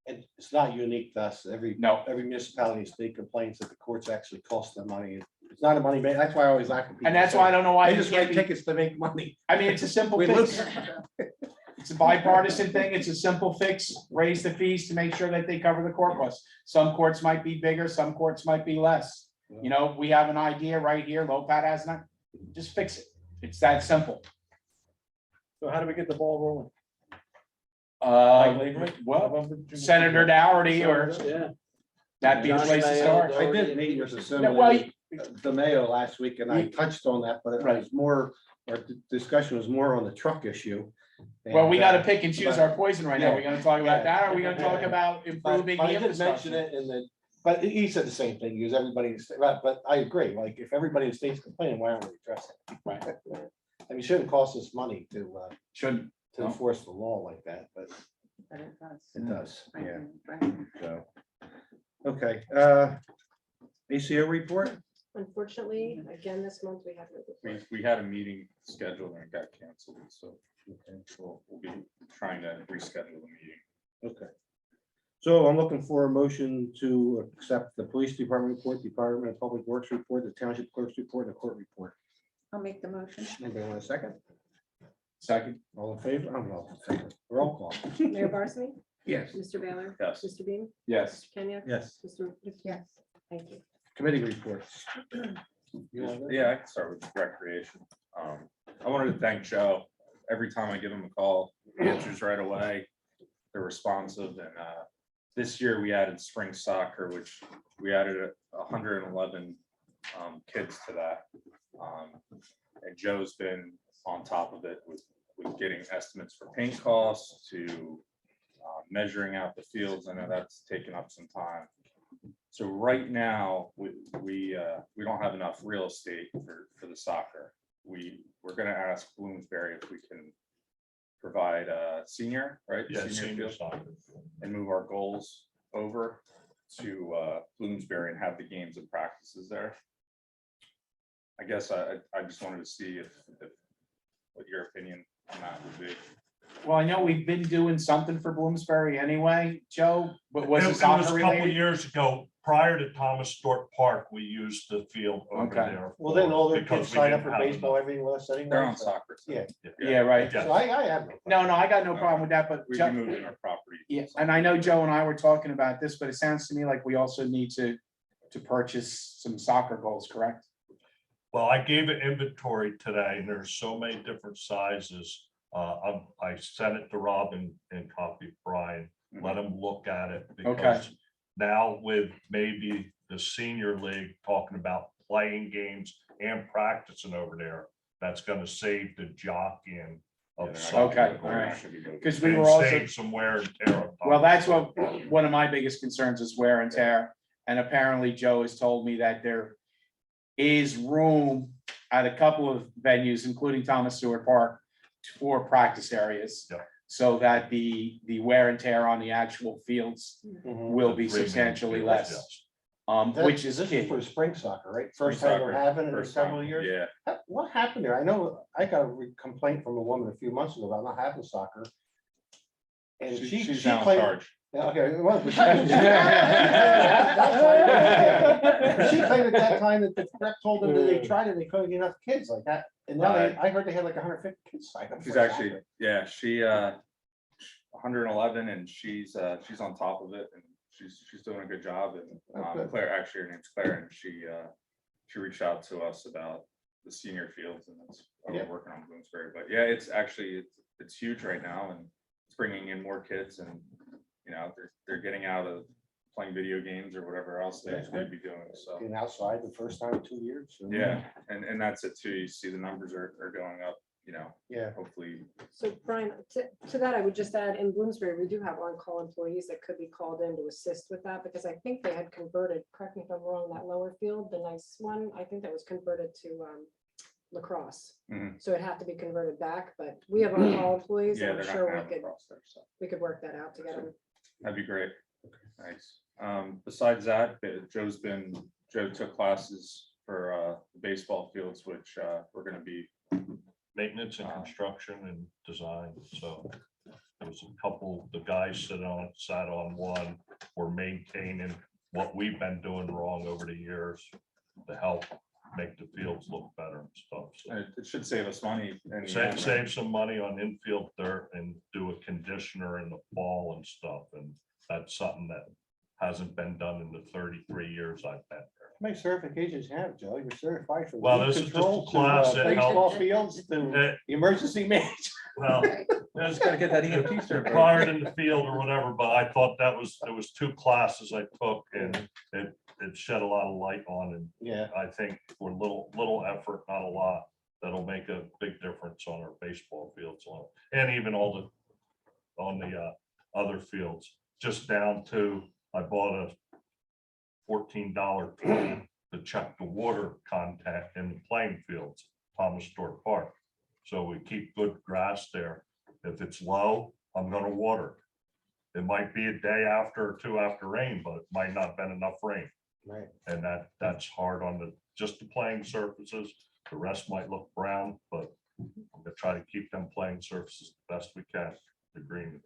And it's not unique to us. Every No. municipality and state complains that the courts actually cost them money. It's not a money, that's why I always laugh at people. And that's why I don't know why. They you just can't write be- tickets to make money. I mean, it's a simple We fix. look- It's a bipartisan thing. It's a simple fix. Raise the fees to make sure that they cover the court costs. Some courts might be bigger, some courts might be less. We have an idea right here. Lopat has not. Just fix it. It's that simple. So how do we get the ball rolling? Well, Senator Dougherty or Yeah. that'd be the place to start. I did meet with the Well, senator, the mayor last week, and I touched on that, but it was more, our discussion was more on the truck issue. Well, we And, gotta pick and choose our poison right now. Yeah. We're gonna talk about that, or are we gonna talk about But improving I the did mention infrastructure? it and then, but he said the same thing, he was everybody, in the state, but I agree, like, if everybody in the state's complaining, why aren't we addressing it? Right. I mean, it shouldn't cost us money to Shouldn't. No. enforce the law like that, but But it does. it does, yeah, Right. so. Okay, ACO report? Unfortunately, again, this month we have. no report. We had a meeting scheduled and it got canceled, so we'll be trying to reschedule the meeting. Okay. So I'm looking for a motion to accept the police department report, Department of Public Works report, the township clerk's report, and the court report. I'll make the motion. Anybody want a second? Second. All in favor? I'm all in favor. Roll call. Mayor Barsney? Yes. Mr. Baylor? Yes. Mr. Beam? Yes. Mr. Kenya? Yes. Mr. Yes. Thank you. Committee reports. You have that? Yeah, I can start with recreation. I wanted to thank Joe. every time I give them a call, he answers right away. They're responsive, and this year we added spring soccer, which we added 111 kids to that. And Joe's been on top of it with getting estimates for paint costs to measuring out the fields. I know that's taken up some time. So right now, we don't have enough real estate for the soccer. We're gonna ask Bloomsbury if we can provide a senior, right? Yeah, Senior senior field, soccer. and move our goals over to Bloomsbury and have the games and practices there. I guess I just wanted to see if what your opinion on that would be. Well, I know we've been doing something for Bloomsbury anyway, Joe, but was It it was a soccer couple related? years ago, prior to Thomas Stewart Park, we used the field over Okay. there. Well, then all their because kids we sign up didn't for have baseball, enough. everything with us anyway. They're on so- soccer. So, Yeah. Yeah, right. Yeah. So I have. No, I got no problem with that, but We Joe, moved in our property. yeah, and I know Joe and I were talking about this, but it sounds to me like we also need to purchase some soccer goals, correct? Well, I gave an inventory today and there's so many different sizes. I sent it to Rob and copy Brian, let him look at it. Because now with maybe the senior league talking about playing games and practicing over there, that's gonna save the jockeying of soccer. Okay, all right. Because we And were also, save some wear and tear. on well, that's top. what, one of my biggest concerns is wear and tear. And apparently Joe has told me that there is room at a couple of venues, including Thomas Stewart Park, for practice areas. Yeah. So that the wear and tear on the actual fields Mhm. will be The 3-man substantially fields, less. yes. Which is This key. for spring soccer, right? First time we're having it in First several time, years. Yeah. What happened there? I know I got a complaint from a woman a few months ago about not having soccer. And She's she now in claimed, charge. yeah, okay, well, but she claimed at that time that the rep told them that they tried it, they couldn't get enough kids like that. And now I heard they had like 150 kids sign up. She's for actually, soccer. yeah, she 111, and she's on top of it, and she's doing a good job. And Oh, good. Claire, actually, her name's Claire, and she reached out to us about the senior fields, and that's why Yeah. we're working on Bloomsbury. But yeah, it's actually it's huge right now, and it's bringing in more kids, and they're getting out of playing video games or whatever else they may be doing. So Being outside the first time in 2 years. so- yeah, and that's it too. You see the numbers are going up. Yeah. Hopefully. So Brian, to that, I would just add, in Bloomsbury, we do have on-call employees that could be called in to assist with that, because I think they had converted, correct me if I'm wrong, that lower field, the nice one, I think that was converted to lacrosse. Mhm. So it had to be converted back, but we have on-call employees, Yeah, and they're I'm not sure gonna we have a could, cross there, so. we could work that out together. That'd be great. Nice. Besides that, Joe took classes for the baseball fields, which we're gonna be. Maintenance and construction and design, so there was a couple, the guys sat on one, we're maintaining what we've been doing wrong over the years to help make the fields look better and stuff. So It should save us money. in the Save, end, save some money on infield dirt and do a conditioner in the fall and stuff, and that's something that hasn't been done in the 33 years I've been there. How many certifications you have, Joe? You're certified from. Well, lead this is just control a to, class that Baseball helps- fields to Eh, emergency management. Well, Just gotta get that EMT survey. required in the field or whatever, but I thought there was 2 classes I took and it shed a lot of light on, and Yeah. I think for little effort, not a lot, that'll make a big difference on our baseball fields and even on the other fields, just down to, I bought a $14 tool to check the water contact in the playing fields, Thomas Stewart Park. So we keep good grass there. If it's low, I'm gonna water it. It might be a day after or 2 after rain, but it might not been enough rain. Right. And that's hard on just the playing surfaces. The rest might look brown, but I'm gonna try to keep them playing surfaces the best we can, the green.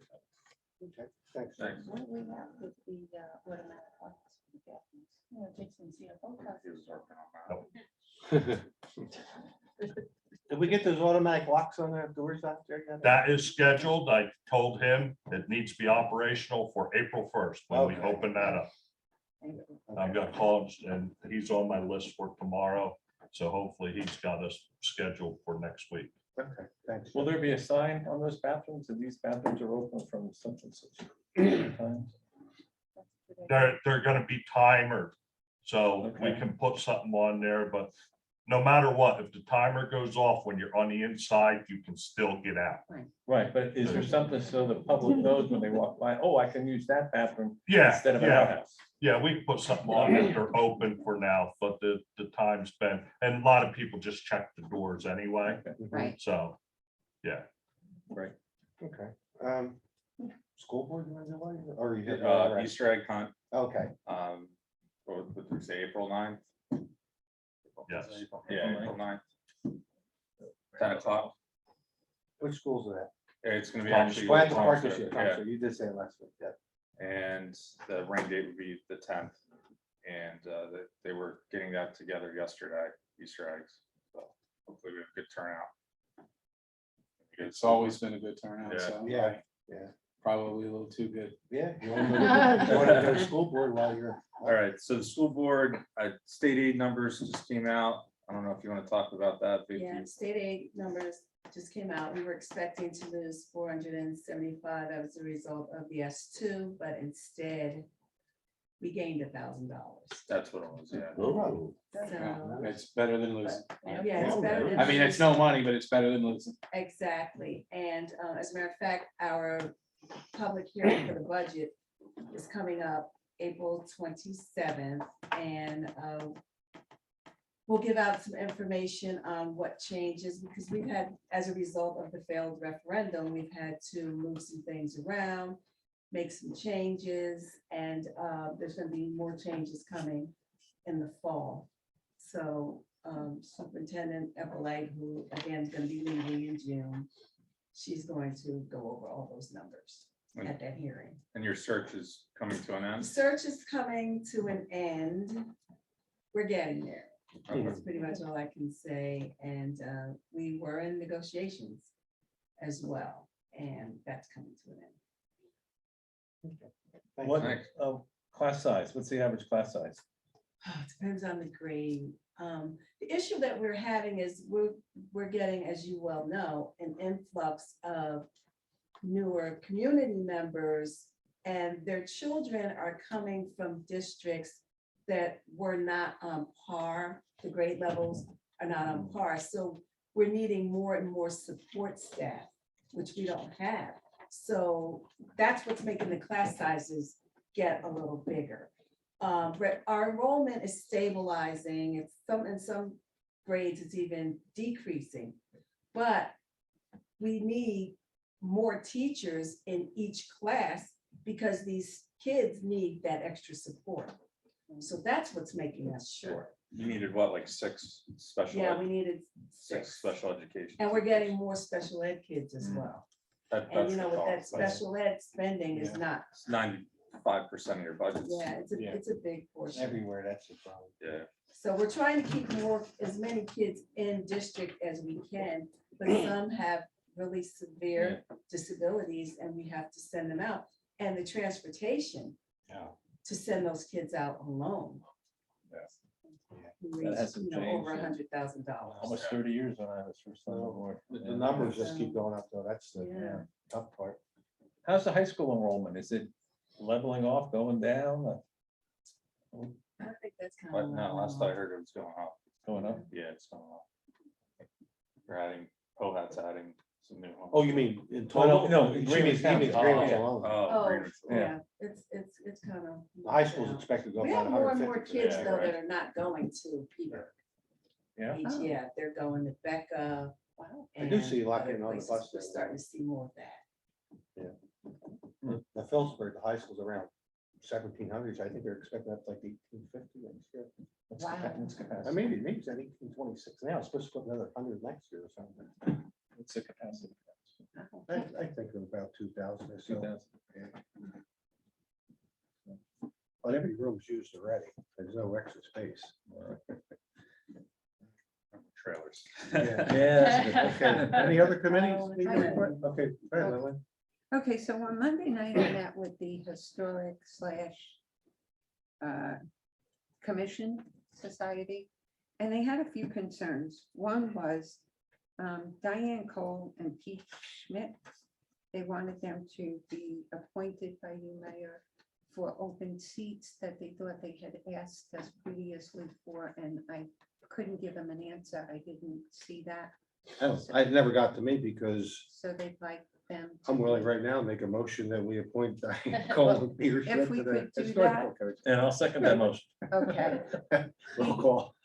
Okay, thanks. Thanks. What do we have with the automatic locks for the bathrooms? You know, Jason CFO classes. Did we get those automatic locks on the doors out there yet? That is scheduled. I told him it needs to be operational for April 1st when we Okay. open that up. I've got calls and he's on my list for tomorrow. So hopefully he's got us scheduled for next week. Okay. Thanks. Will there be a sign on those bathrooms, that these bathrooms are open from such and such times? They're gonna be timered, so we Okay. can put something on there, but no matter what, if the timer goes off when you're on the inside, you can still get out. Right, but is there something so the public knows when they walk by, oh, I can use that bathroom Yeah, instead of an yeah, outhouse? yeah, we can put something on that they're open for now, but the time's been, and a lot of people just check the doors anyway, Right. so, yeah. Right. Okay. School board, you want to do one, or you did? all right? Easter egg hunt, Okay, what would we say, April 9th? Yes. Yeah, April 9th. 10 o'clock. which schools are that? It's gonna be Township. actually. Well, at the park Township, this year, yeah. Township, you did say it last week, yeah. And the rain date would be the 10th. And they were getting that together yesterday, Easter eggs. So hopefully we have a good turnout. It's always been a good turnout, Yeah. so. Yeah, yeah. Probably a little too good. Yeah. You want to go to school board while you're. All right, so the school board, state aid numbers just came out. I don't know if you want to talk about that. Vicky. Yeah, state aid numbers just came out. We were expecting to lose 475 as a result of the S2, but instead we gained $1,000. That's what it was, yeah. Oh, So, It's better than losing. yeah, it's better than. I mean, it's no money, but it's better than losing. Exactly. And as a matter of fact, our public hearing for the budget is coming up April 27th. And we'll give out some information on what changes, because we've had, as a result of the failed referendum, we've had to move some things around, make some changes, and there's going to be more changes coming in the fall. So Superintendent Epelite, who again is going to be leaving in June, she's going to go over all those numbers at that hearing. And your search is coming to an The end? search is coming to an end. We're getting there. Okay. That's pretty much all I can say. And we were in negotiations as well, and that's coming to an end. What, Thanks. class size, what's the average class size? It depends on the grade. The issue that we're having is we're getting, as you well know, an influx of newer community members, and their children are coming from districts that were not on par. The grade levels are not on par. So we're needing more and more support staff, which we don't have. So that's what's making the class sizes get a little bigger. But our enrollment is stabilizing. It's in some grades, it's even decreasing. But we need more teachers in each class because these kids need that extra support. So that's what's making us short. You needed what, like 6 special? Yeah, ed- we needed 6 6. special education. And we're getting more special ed kids as well. That- And that's you know, the with that cost. special ed spending is Yeah. not, It's 95% of your budget. yeah, Yeah. it's a big portion. Everywhere, that's the problem. Yeah. So we're trying to keep as many kids in district as we can, but some have really severe disabilities and we have to send them out. And the transportation Yeah. to send those kids out alone. Yes. reached, hasn't you know, changed, over yeah. $100,000. Almost 30 years when I was first on the board. The numbers just keep going up, though. That's the Yeah. tough part. How's the high school enrollment? Is it leveling off, going down, I think that's kind But of. no, last I heard it was going up. going up? Yeah, it's going up. We're adding, Pohat's adding some new ones. Oh, you mean in Oh, total? no, She Greenwich means County. Greenwich Oh, alone. Oh, Oh, Greenwich. yeah, it's kind of. The high school's expected to go We up have about more and more 150. kids Yeah, though right. that are not going to Peter. Yeah. Each year, they're going to Becca. I do see a lot and getting on the other bus places. We're there. starting to see more of that. The Phillipsburg, the high school's around 1700s. I think they're expecting up to like 1850 next year. What's Wow. what's capacity? Maybe it's at 1826 now. It's supposed to put another 100 next year or something. What's the capacity? I think of about 2,000 or so. 2,000. But every room's used already. There's no extra space. Trailers. Yeah. Yeah. Okay. Any other committees? Oh, Need to report? Okay, all right, Lily. Okay, so on Monday night, I met with the Historic / Commission Society, and they had a few concerns. One was Diane Cole and Pete Schmidt. They wanted them to be appointed by you, Mayor, for open seats that they thought they had asked us previously for, and I couldn't give them an answer. I didn't see that. It never got to me because So they'd like them. to I'm willing be- right now to make a motion that we appoint Diane Cole and Peter If Schmidt we to the could do historical coach. And I'll second that motion. Okay, Roll call.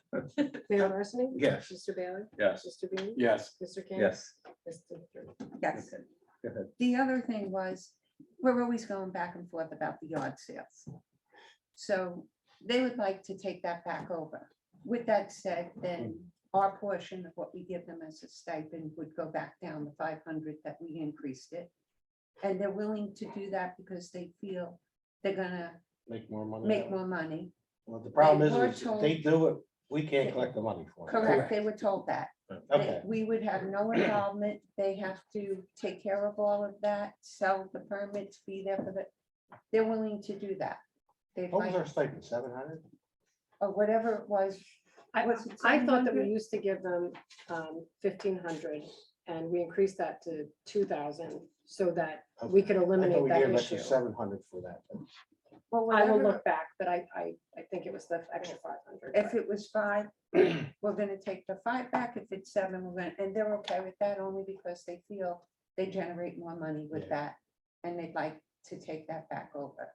Mayor Barsney? Yes. Mr. Bailey? Yes. Mr. Bean? Yes, Mr. King? Yes. Mr. Three. yes. Go ahead. The other thing was, we're always going back and forth about the yard sales. So they would like to take that back over. With that said, then our portion of what we give them as a stipend would go back down to 500 that we increased it. And they're willing to do that because they feel they're gonna Make more money. make more money. Well, the problem They were is if they do it, we can't collect the money for it. Correct, they were told that. Okay. We would have no involvement. They have to take care of all of that, sell the permits, be there for the, they're willing to do that. They'd What was like, our stipend, 700? or whatever it was. I Was it I thought that we 700? used to give them 1,500 and we increased that to 2,000 so that we could eliminate that issue. 700 for that. Well, I will whatever, look back, but I think it was the extra 500. if it was 5, we're gonna take the 5 back. If it's 7, we're gonna, and they're okay with that only because they feel they generate more money with Yeah. that. And they'd like to take that back over.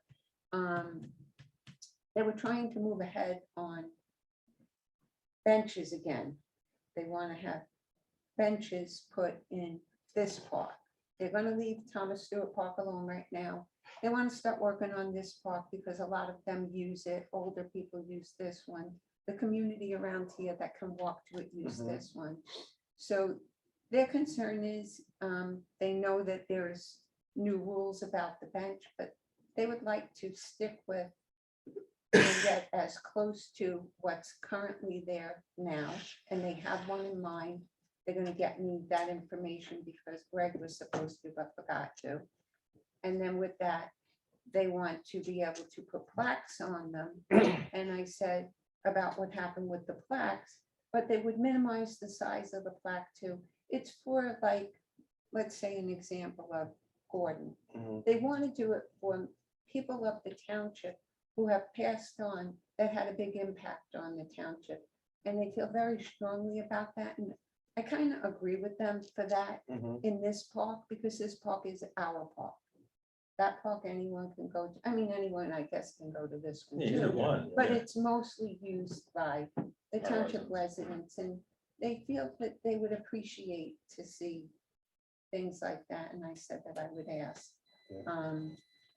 They were trying to move ahead on benches again. They want to have benches put in this park. They're gonna leave Thomas Stewart Park alone right now. They want to start working on this park because a lot of them use it. Older people use this one. The community around here that can walk to it use Mhm. this one. So their concern is, they know that there's new rules about the bench, but they would like to stick with and get as close to what's currently there now, and they have one in mind. They're gonna get me that information because Greg was supposed to, but forgot to. And then with that, they want to be able to put plaques on them. And I said about what happened with the plaques, but they would minimize the size of the plaque too. It's for like, let's say an example of Gordon. Mhm. They want to do it for people of the township who have passed on that had a big impact on the township. And they feel very strongly about that. And I kind of agree with them for that Mhm. in this park, because this park is our park. That park, anyone can go, to. I mean, anyone, I guess, can go to this one Either too. one. But yeah. it's mostly used by the township residents, and they feel that they would appreciate to see things like that, and I said that I would ask. Yeah.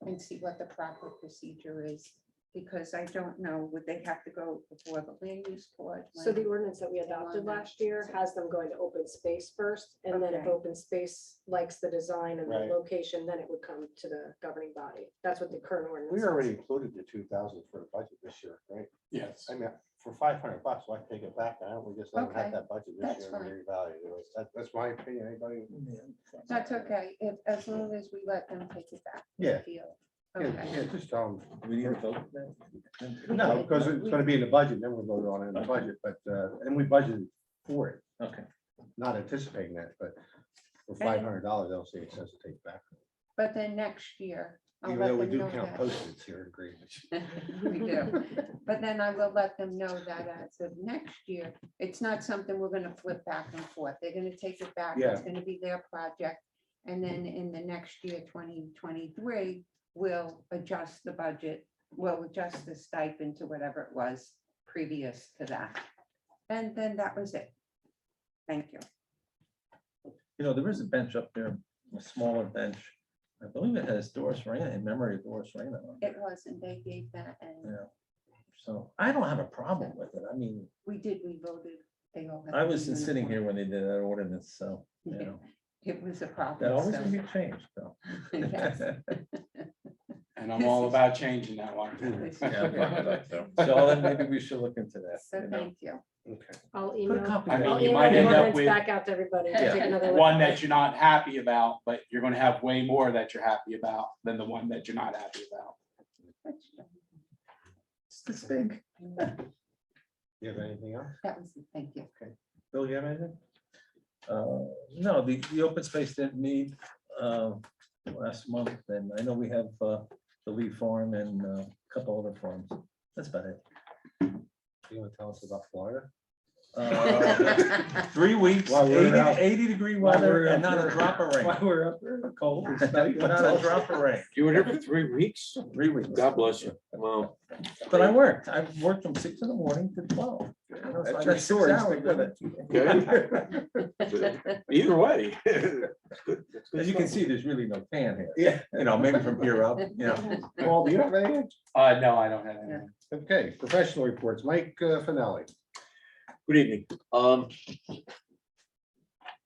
And see what the proper procedure is, because I don't know, would they have to go before the land use board? So the when- ordinance that we adopted last year has them going to open space first, and then if Okay. open space likes the design and the Right. location, then it would come to the governing body. That's what the current ordinance. We is. already included the 2,000 for the budget this year, right? yes. I mean, for $500, why take it back now? We just let them have Okay, that budget this that's year and fine. reevaluate it. That's my opinion. Anybody? That's okay, if, as long as we let them take it back. they Yeah. feel. Yeah, Okay. yeah, just tell them. We need to vote now? No, because it's gonna be in the budget, then we'll vote on it in the budget, but, and we budgeted for it, Okay. not anticipating that, but for $500, they'll see it says to take back. But then next year, I'll Even let though we them do know count that. postage here in Greenwich. We do, but then I will let them know that as of next year, it's not something we're gonna flip back and forth. They're gonna take it back. It's Yeah. gonna be their project. And then in the next year, 2023, we'll adjust the budget, we'll adjust the stipend to whatever it was previous to that. And then that was it. Thank you. You know, there is a bench up there, a smaller bench. I believe it has Doris Reyna, in memory of Doris Reyna. on It there. was, and they gave that, and Yeah. So I don't have a problem with it. I mean, we voted. They all. had I to be wasn't sitting uniform. here when they did that ordinance, so, you know, It was a problem. that always so- can be changed, though. Yes. And I'm all about changing that one. So then maybe we should look into that. So you know. thank you. Okay. I'll Put a email. copy I of mean, that. you I'll might email the end up ordinance with back out to everybody. to Yeah. take another look One at that it. you're not happy about, but you're gonna have way more that you're happy about than the one that you're not happy about. It's this big. You have anything else? That was it. Thank you. Bill, you have anything? No, the open space didn't meet last month, and I know we have the Lee Farm and a couple other farms. That's about it. You want to tell us about Florida? 3 weeks, While we're 80 out- 80-degree while weather we're and up not a there. drop of rain. While we're up there, in the cold and snowy. Not a drop of rain. You were there for 3 weeks? 3 weeks. God bless you. Well, But I worked from 6 in the morning to 12. You know, so I That's got your 6 story, hours stick with with it. okay. Either way. It's good. That's good As you can stuff. see, there's really no tan here. Yeah. You know, maybe from here up, you know. Paul, do you have anything? No, I don't have any. Okay, professional reports. Mike Finelli. Good evening.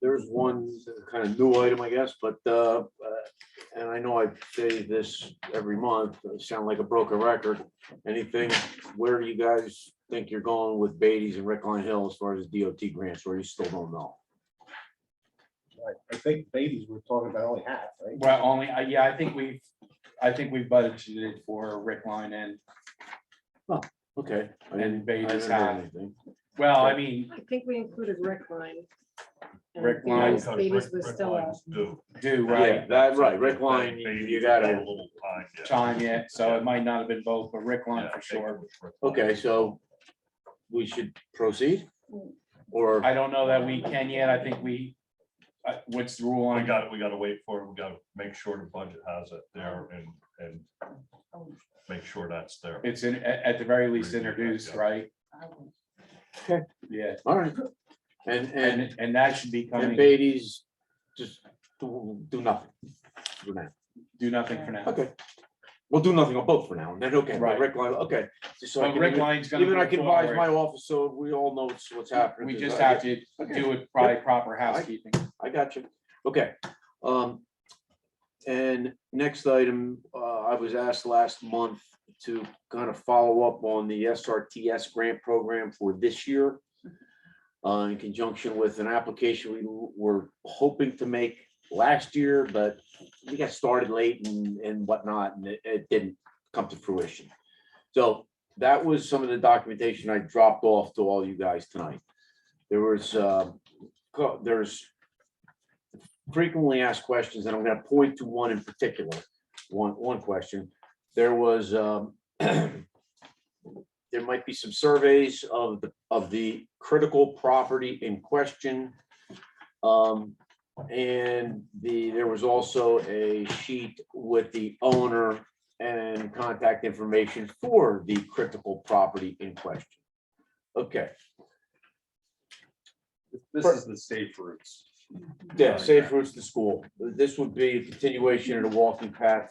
There's one kind of new item, I guess, but, and I know I say this every month, I sound like a broken record. Anything, where do you guys think you're going with Beatty's and Rickline Hill as far as DOT grants, or you still don't know? I think babies we're talking about only half, right? Well, only, yeah, I think we've budgeted for Rick Line and, Okay. I And didn't- Beatty's I haven't heard have. anything. well, I mean, I think we included Rick Line. And Rick Line. because Babies was still a. Do. do, Yeah, right, that, right, Rickline, you gotta, A little time, yeah. time yet, so it might not have been both, but Rick Line Yeah, for I think it sure. was Rick Line. okay, so we should proceed? Or, I don't know that we can yet, I think what's the rule We on? gotta wait for it. We gotta make sure the budget has it there and make sure that's there. It's at the very least introduced, right? Okay. Yeah, all right, and and that should be And coming, Beatty's just do nothing for now. do nothing for now. Okay. We'll do nothing on both for now, and then, okay, Right. Rick Line, okay. Just so I But can Rick even- Line's gonna. Even I move can advise forward. my office, so we all know what's happening. We 'cause just I- have to Okay. do it probably proper housekeeping. I got you. Okay. And next item, I was asked last month to kind of follow up on the SRTS grant program for this year. In conjunction with an application we were hoping to make last year, but we got started late and whatnot, and it didn't come to fruition. So that was some of the documentation I dropped off to all you guys tonight. There's frequently asked questions, and I'm gonna point to one in particular, one question. There was, there might be some surveys of the critical property in question. And there was also a sheet with the owner and contact information for the critical property in question. Okay, This is the safe routes. yeah, safe routes to school. This would be a continuation of the walking path,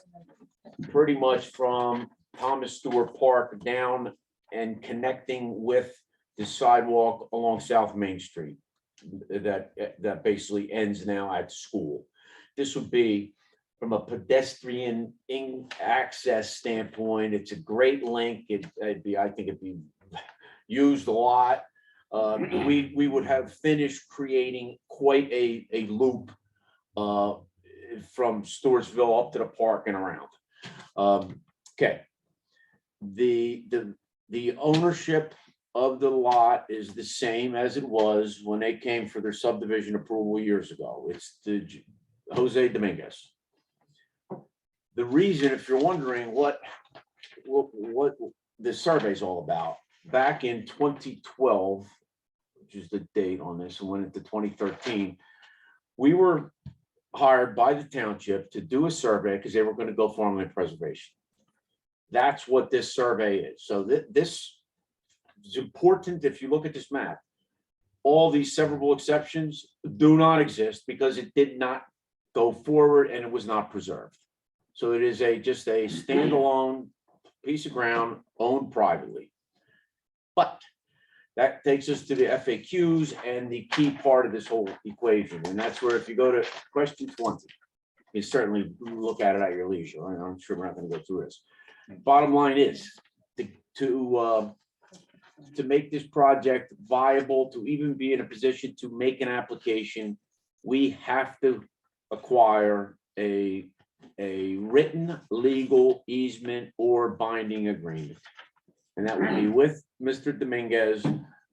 pretty much from Thomas Stewart Park down and connecting with the sidewalk along South Main Street. That basically ends now at school. This would be from a pedestrian access standpoint, it's a great link. I think it'd be used a lot. We would have finished creating quite a loop from Stewartsville up to the park and around. Okay. The ownership of the lot is the same as it was when they came for their subdivision approval years ago. It's the Jose Dominguez. The reason, if you're wondering what the survey's all about, back in 2012, which is the date on this, and went into 2013, we were hired by the township to do a survey because they were going to go farmland preservation. That's what this survey is. So this is important. If you look at this map, all these severable exceptions do not exist because it did not go forward and it was not preserved. So it is just a standalone piece of ground owned privately. But that takes us to the FAQs and the key part of this whole equation. And that's where, if you go to question 20, you certainly look at it at your leisure. I'm sure we're not going to go through this. Bottom line is to make this project viable, to even be in a position to make an application, we have to acquire a written legal easement or binding agreement. And that would be with Mr. Dominguez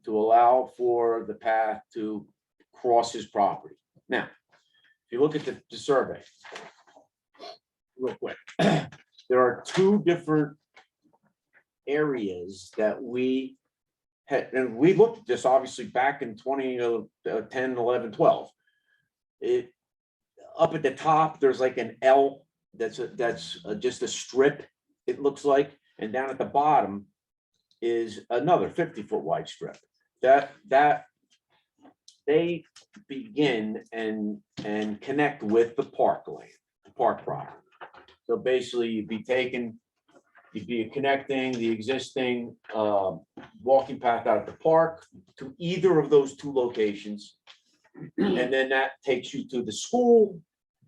to allow for the path to across his property. Now, if you look at the survey, real quick, there are two different areas that we had, and we looked at this obviously back in 2010, 11, 12. It, up at the top, there's like an L that's just a strip, it looks like, and down at the bottom is another 50-foot wide strip. That they begin and connect with the parkland, the park property. So basically, you'd be connecting the existing walking path out of the park to either of those two locations. And then that takes you to the school.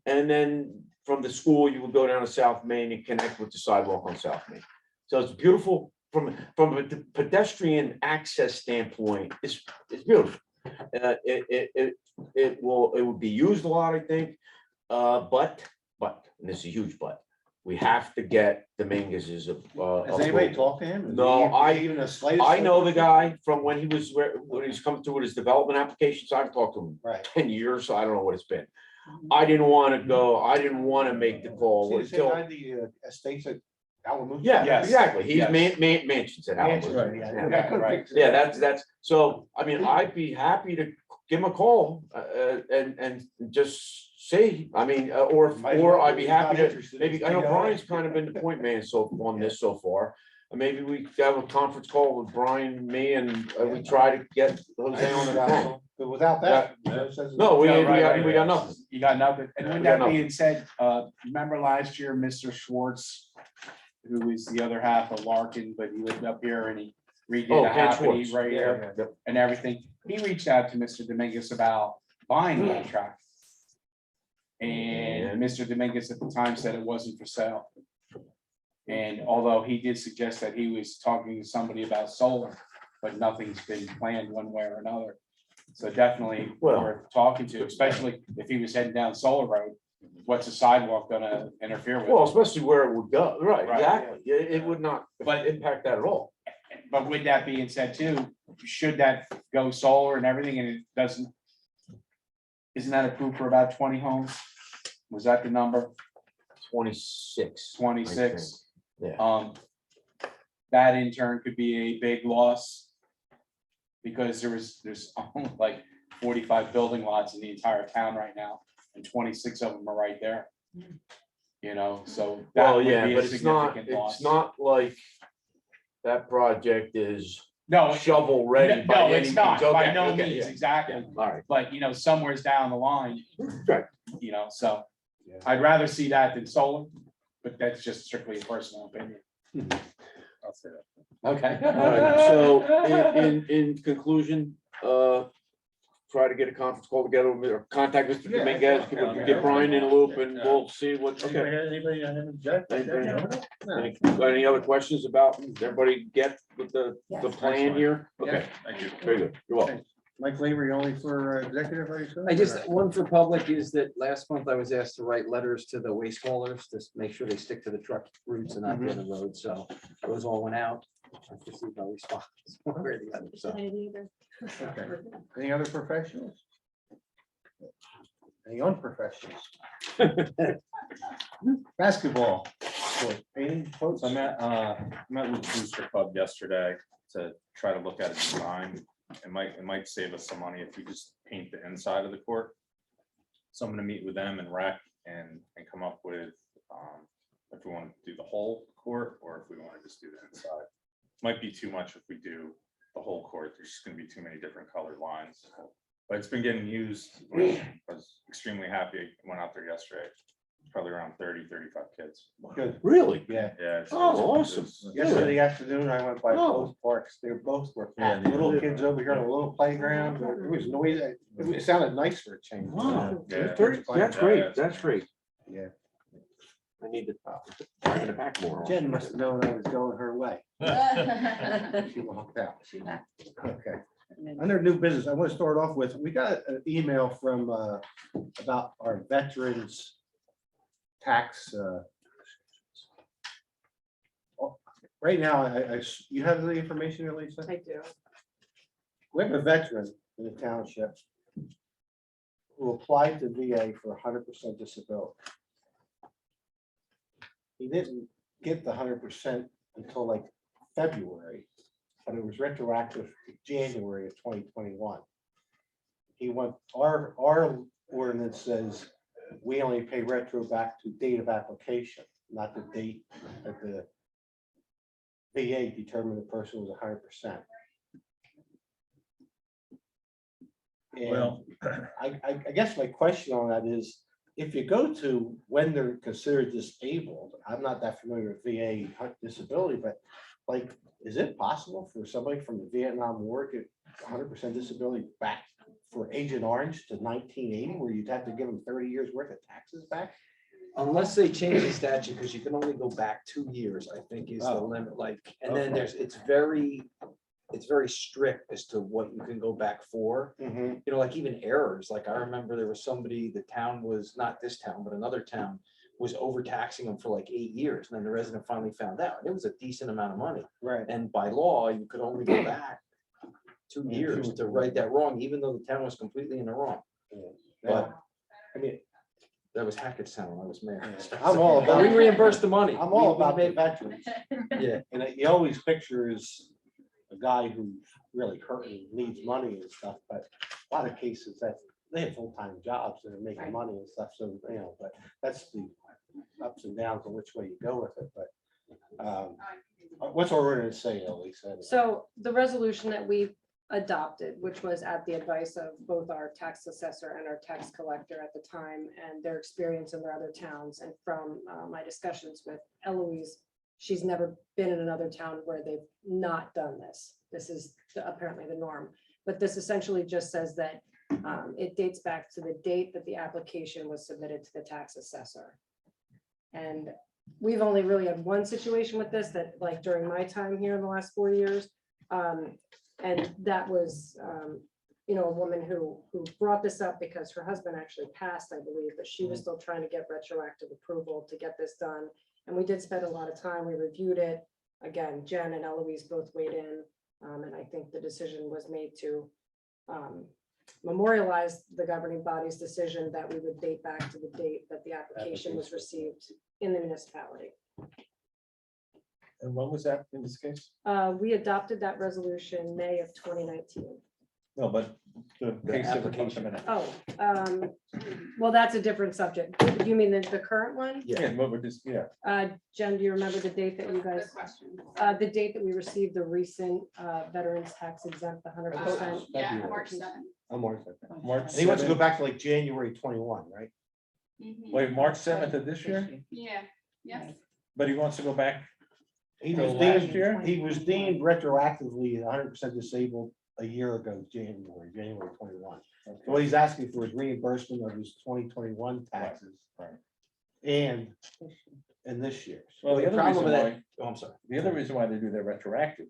And then from the school, you would go down to South Main and connect with the sidewalk on South Main. So it's beautiful from a pedestrian access standpoint. It's beautiful. It would be used a lot, I think. But, and this is a huge but, we have to get the Minguses. Has anybody talked to him? Is No, he even the slightest? I know the guy from when he was coming through with his development applications. I've talked to him Right. 10 years, so I don't know what it's been. I didn't want to go, I didn't want to make the call See, the same until, guy, the estates at Alamo. yeah, Yes, exactly. He's yes. mansions at Mansions, Alamo. right, yeah. Yeah. I couldn't Right. figure it Yeah, out. that's, so, I mean, I'd be happy to give him a call and just see, I mean, or I'd be happy to, maybe, I know Brian's kind of been the point man on this so far. Maybe we have a conference call with Brian, me, and we try to get Jose on the phone. But without that. No, we No, right, got nothing. You got nothing. And with We got that being said, remember last year, Mr. Schwartz, who was the other half of Larkin, but he lived up here and he redid Oh, a Ken happening Schwartz. right here Yep. and everything. He reached out to Mr. Dominguez about buying that tract. And Mr. Dominguez at the time said it wasn't for sale. And although he did suggest that he was talking to somebody about solar, but nothing's been planned one way or another. So definitely worth talking to, especially if he was heading down Solar Road. What's a sidewalk gonna interfere with? Well, especially where it would go, right, Right. exactly. It would not impact that at all. But with that being said too, should that go solar and everything and it doesn't? Isn't that approved for about 20 homes? Was that the number? 26. 26? Yeah. That in turn could be a big loss. Because there's only like 45 building lots in the entire town right now, and 26 of them are right there. You know, so. that Well, would yeah, be a but it's not, significant loss. it's not like that project is No, shovel ready. by no, any it's not, means. by Okay, no okay, means, yeah, exactly. yeah, all right. But, you know, somewhere's down the line, Right. you know, so Yeah. I'd rather see that than solar, but that's just strictly a personal opinion. I'll say that. Okay. All right, so in conclusion, try to get a conference call together or contact Mr. Dominguez, get Brian in a loop and we'll see what, okay. Anybody have any objections? Any other questions about, does everybody get with the plan here? Okay, Thank you. very good, you're welcome. Mike Lavery only for executive, are you saying? I just, one for public is that last month I was asked to write letters to the waste haulers to make sure they stick to the truck routes and not the other road, so those all went out. I received no response one way or the other, so. Okay. Any other professionals? Any unprofessionals? Basketball. Painting, So I met with Booster Club yesterday to try to look at a design. It might save us some money if we just paint the inside of the court. So I'm gonna meet with them and rec and come up with if we want to do the whole court or if we want to just do the inside. Might be too much if we do the whole court. There's just gonna be too many different colored lines. But it's been getting used. I was extremely happy. I went out there yesterday. Probably around 30, 35 kids. Good. Really? Yeah. Yeah. it's- Oh, it's- awesome. it's- Yesterday afternoon, I went by Oh. both parks. They both were Yeah, packed. they Little were. kids over here on a little playground. It was noisy. It sounded nice for a change. Wow, Yeah. that's great, that's great. Yeah. I need to bring it back more. Jen must have known I was going her way. She walked out. Okay. Under new business, I want to start off with, we got an email from about our veterans tax. Right now, you have the information, Lisa? I do. We have a veteran in the township who applied to VA for 100% disability. He didn't get the 100% until like February, but it was retroactive to January of 2021. He went, our ordinance says we only pay retro back to date of application, not the date that the VA determined the person was 100%. And Well, I guess my question on that is, if you go to when they're considered disabled, I'm not that familiar with VA disability, but like, is it possible for somebody from the Vietnam War to get 100% disability back for Agent Orange to 1980, where you'd have to give them 30 years worth of taxes back? Unless they change the statute, because you can only go back 2 years, I think is the Oh. limit, like, and then Okay. it's very strict as to what you can go back for. Mhm. You know, like even errors, like I remember there was somebody, the town was, not this town, but another town was overtaxing them for like 8 years, and then the resident finally found out, and it was a decent amount of money. Right. And by law, you could only go back 2 Yeah, years two- to right that wrong, even though the town was completely in the wrong. But I mean, that was Hackett's town when I was mayor. I'm all But about. we reimbursed the money. I'm all We about the made- veterans. Yeah, And you always picture is a guy who's really hurting, needs money and stuff, but a lot of cases that they have full-time jobs and they're making money and stuff, so, you know, but that's the ups and downs on which way you go with it, but what's our ordinance say, Elise? So the resolution that we adopted, which was at the advice of both our tax assessor and our tax collector at the time, and their experience in their other towns, and from my discussions with Eloise, she's never been in another town where they've not done this. This is apparently the norm, but this essentially just says that it dates back to the date that the application was submitted to the tax assessor. And we've only really had one situation with this, that like during my time here in the last 4 years. And that was, you know, a woman who brought this up because her husband actually passed, I believe, but she was still trying to get retroactive approval to get this done. And we did spend a lot of time, we reviewed it. Again, Jen and Eloise both weighed in. And I think the decision was made to memorialize the governing body's decision that we would date back to the date that the application was received in the municipality. and when was that in this case? We adopted that resolution May of 2019. No, but the case that we're talking about. Oh, well, that's a different subject. Do you mean the current one? Yeah, what we're just, yeah. Jen, do you remember the date that you guys, the date that we received the recent veterans tax exempt, the 100%? Yeah, March 7th. March And he wants to go 7th. back to like January 21, right? Wait, March 7th of this year? Yeah, yes. But he wants to go back. He Till was last deemed, year? he was deemed retroactively 100% disabled a year ago, January 21. So what he's asking for is reimbursement of his 2021 taxes. Right. And this year's. Well, the The other problem reason with why, that, oh, I'm sorry. the other reason why they do that retroactive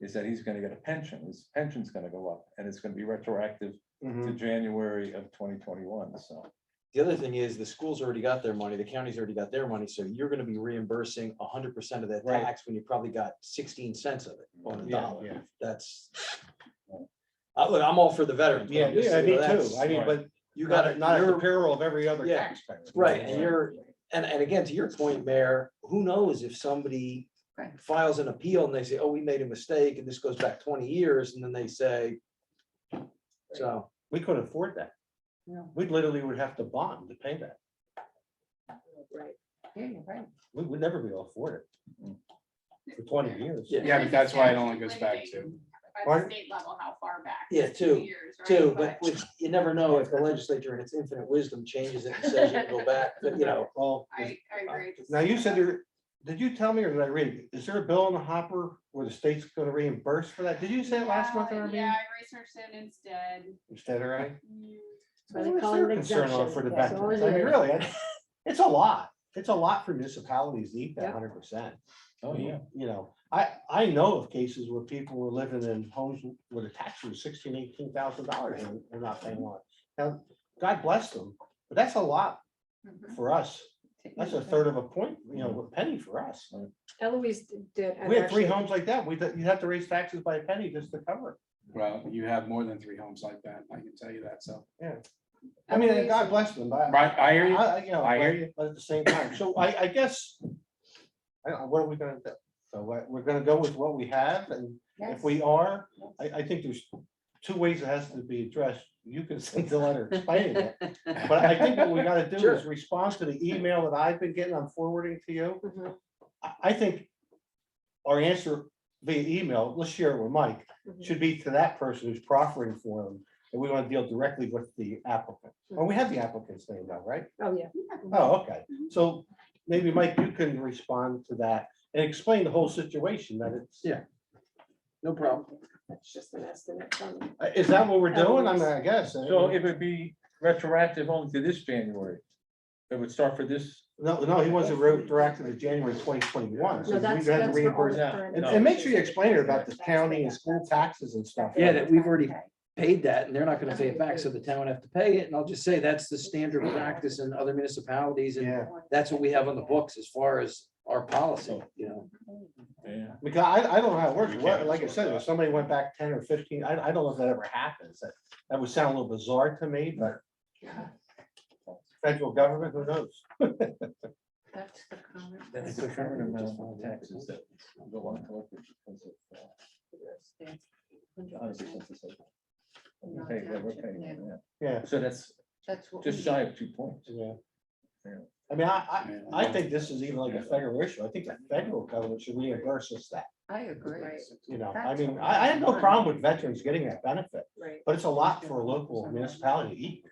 is that he's gonna get a pension. His pension's gonna go up and it's gonna be retroactive to January of 2021, so. The other thing is the schools already got their money, the county's already got their money, so you're gonna be reimbursing 100% of that Right. tax when you probably got 16 cents of it on the Yeah, dollar. yeah. That's. Look, I'm all for the veterans. but Yeah, I'm just yeah, saying, me that's- too. I mean, but You not gotta, not at the you're, peril of every other Yeah, taxpayer. right, and you're, and again, to your point, Mayor, who knows if somebody Right. files an appeal and they say, oh, we made a mistake, and this goes back 20 years, and then they say. So, We couldn't afford that. No. We literally would have to bond to pay that. Right. Yeah, you're right. We would never be able to afford it for 20 years. Yeah, but that's why it only goes back to. At the Pardon? state level, how far back? Yeah, It's two, 2 years, right? too, but you never know if the legislature in its infinite wisdom changes it and says you can go back, but, you know. Well, I agree. now you said did you tell me or did I read it? Is there a bill in the hopper where the state's gonna reimburse for that? Did you say it last month in our meeting? Yeah, I researched it instead. Instead, right? Why they What's call their it concern on exemption? for the That's all veterans? it I mean, is. really, it's a lot. It's a lot for municipalities to eat that Yep. 100%. Oh, yeah. You know, I know of cases where people were living in homes where the tax was $18,000 and they're not paying on it. Now, God bless them, but that's a lot for us. That's a third of a point, you know, a penny for us. Eloise did. and We had 3 actually- homes like that. You'd have to raise taxes by a penny just to cover it. Well, you have more than 3 homes like that, I can tell you that, so. I mean, God bless them, but. Right, I hear you. You know, I hear you. but at the same time, so I guess, I don't know, what are we gonna do? So we're gonna go with what we have, and if we are, I think there's two ways it has to be addressed. You can send the letter explaining it, but I think what we gotta do is respond to the email that I've been getting, I'm forwarding to you. Mhm. I think our answer via email, let's share it with Mike, Mhm. should be to that person who's proffering for them, and we want to deal directly with the applicant. Well, we have the applicant's name now, right? Oh, yeah. Oh, okay, so maybe Mike, you can respond to that and explain the whole situation, that it's. Yeah. No problem. That's just an estimate from. Is that what we're doing? I mean, I guess. So it would be retroactive only to this January. It would start for this. No, he wasn't retroactive to January 2021. So No, we that's had to for all reimburse. the current- And make sure you explain it about the county and school taxes and stuff. Yeah, that we've already paid that and they're not gonna pay it back, so the town would have to pay it. And I'll just say that's the standard practice in other municipalities. And Yeah, that's what we have on the books as far as our policy, you know. Yeah. because I don't know how it works. What, like I said, if somebody went back 10 or 15, I don't know if that ever happens. That would sound a little bizarre to me, but federal government, who knows? That's the comment. That's the current amount of taxes that go on collected because of. 100% the same. We're paying, yeah. Yeah, So that's That's what. just we- shy of 2 points. yeah. Yeah. I mean, I think this is even like a federal issue. I think the federal government should reimburse us that, I agree. you know, I mean, I have no problem with veterans getting that benefit, Right. but it's a lot for a local municipality to eat.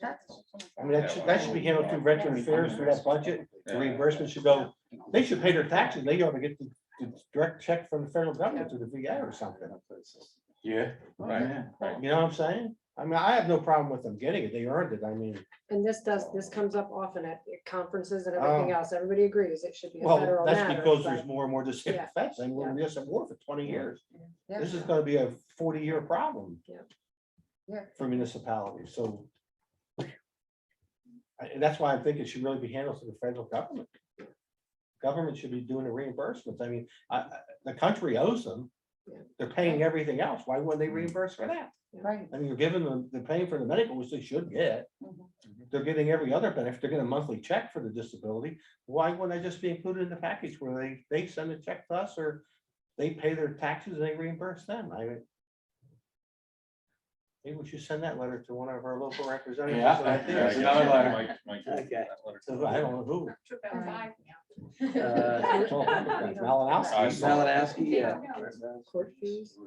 That's. I mean, that should be handled through veteran affairs, through that budget. The reimbursement should go, they should pay their taxes. They ought to get the direct check from the federal government to the VA or something. Yeah. Right, right. You know what I'm saying? I mean, I have no problem with them getting it. They earned it. I mean, And this comes up often at conferences and everything else. Everybody agrees it should be a well, federal that's matter. because but- there's more and more disabled Yeah. vets. I mean, we're just at war for 20 years. Yeah. This is gonna be a 40-year problem. Yeah. Yeah. For municipalities, so. And that's why I think it should really be handled to the federal government. Government should be doing the reimbursements. I mean, the country owes them. Yeah. They're paying everything else. Why wouldn't they reimburse for that? Right. I mean, you're giving them, they're paying for the medical, which they should get. Mhm. They're getting every other benefit. They're getting a monthly check for the disability. Why wouldn't that just be included in the package where they send a check to us or they pay their taxes and they reimburse them? Maybe we should send that letter to one of our local representatives. Yeah. Right there. Yeah, another letter. Okay. So I don't know who. About 5 now. It's all Democrats. Malinowski. Malinowski, yeah. Court fees.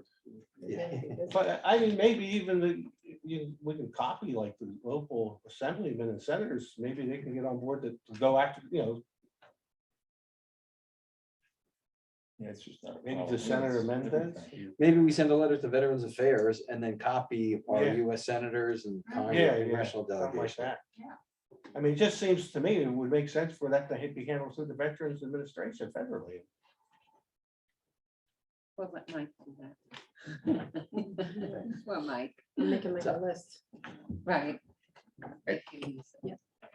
Yeah. But I mean, maybe even we can copy like the local assemblymen and senators, maybe they can get on board to go after, you know, Yeah, it's just not. maybe to Senator Mendez. Maybe we send a letter to Veterans Affairs and then copy our Yeah. US senators and Yeah, congressional something like delegation. that. I mean, it just seems to me it would make sense for that to be handled through the Veterans Administration federally. Well, let Mike do that. Well, Mike, I'm making my So- list. right.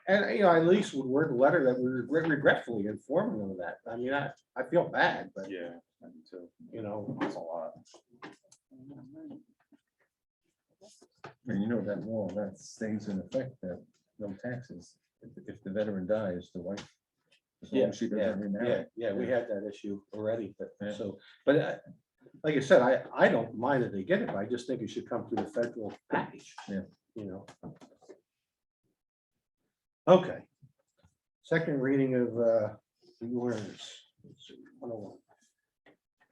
And, you know, at least would word a letter that we regretfully informing them of that. I mean, I feel bad, but, Yeah. I do too. you know, That's a lot. And you know that law, that stays in effect, that no taxes, if the veteran dies, the wife. As long as she doesn't remarry. yeah, we had that issue already, but Yeah. so, but like I said, I don't mind that they get it, but I just think it should come through the federal package. Yeah. You know. Okay. Second reading of the ordinance. Let's see, 101.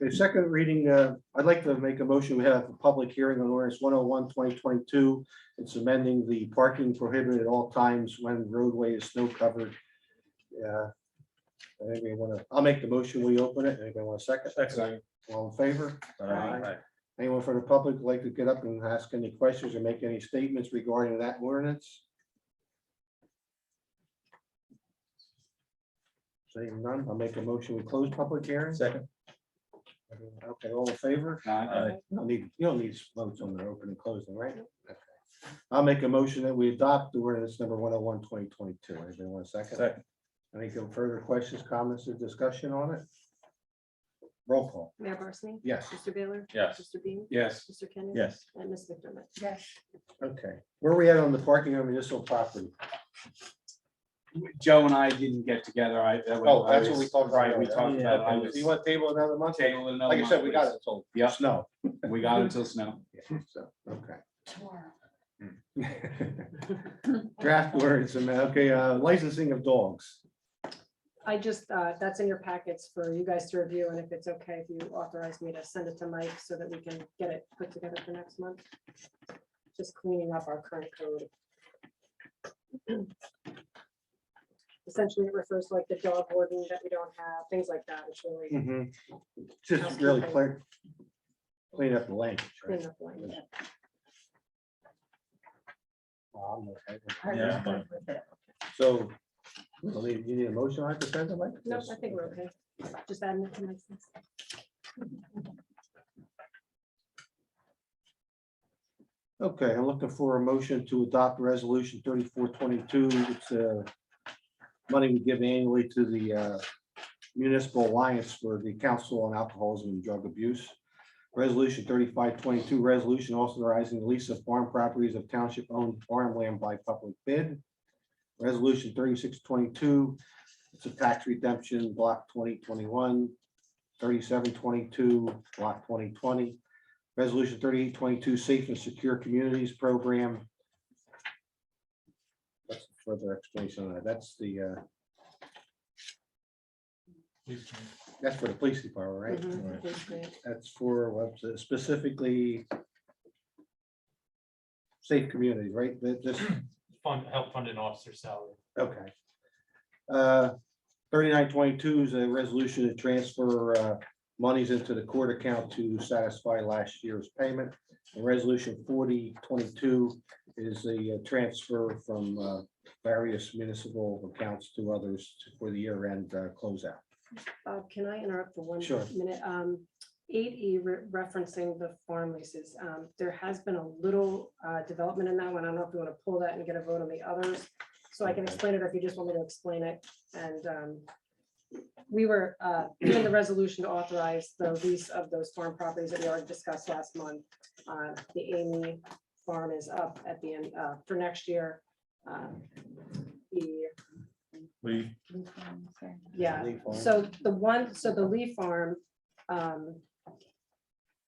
The second reading, I'd like to make a motion. We have a public hearing on ordinance 101, 2022. It's amending the parking prohibited at all times when roadway is snow covered. Yeah. Anybody want to, I'll make the motion. We open it. Anybody want a second? Second. All in favor? Aye. Anyone from the public would like to get up and ask any questions or make any statements regarding that ordinance? Seeing none, I'll make a motion. We close public hearing. Second. Okay, all in favor? Aye. You don't need votes on the open and closing, right? Okay. I'll make a motion that we adopt the ordinance number 101, 2022. Anybody want a second? Second. Any further questions, comments, or discussion on it? Roll call. Mayor Barsney? Yes. Mr. Baylor? Yes. Mr. Beam? Yes. Mr. Kenneth? Yes. And Ms. McDermott? Yes. Okay. Where are we at on the parking on municipal property? Joe and I didn't get together. Oh, that's what we talked about. Right, we talked Yeah, about, I okay. was. So you want to table another month? Table it another Like I said, month, we got please. it until Yeah. snow. We got until snow. So, okay. Tomorrow. Draft words, okay, licensing of dogs. I just, that's in your packets for you guys to review, and if it's okay, if you authorize me to send it to Mike so that we can get it put together for next month. Just cleaning up our current code. Essentially, it refers to like the dog warden that we don't have, things like that. It's really Just really clean up the language, right? cleaning up the language. Yeah. So, you need a motion on it to send them, Mike? No, I think we're okay. Just adding it to my. Okay, I'm looking for a motion to adopt resolution 3422. It's money we give annually to the Municipal Alliance for the Council on Alcoholism and Drug Abuse. Resolution 3522, resolution authorizing the lease of farm properties of township-owned farmland by public bid. Resolution 3622, it's a tax redemption, block 2021, 3722, block 2020. Resolution 3822, Safe and Secure Communities Program. That's further explanation on that. That's the that's for the police department, right? Mhm, please, great. That's for what's it, specifically safe communities, right? That just, Help fund an officer salary. okay. 3922 is a resolution to transfer monies into the court account to satisfy last year's payment. And resolution 4022 is a transfer from various municipal accounts to others for the year-end closeout. Can I interrupt for one Sure. minute? 8E referencing the farm leases. There has been a little development in that one. I don't know if you want to pull that and get a vote on the others. So I can explain it, or if you just want me to explain it. And we were given the resolution to authorize the lease of those farm properties that we already discussed last month. The Amy farm is up at the end for next year. Yeah, Lee Farm. so the Lee Farm,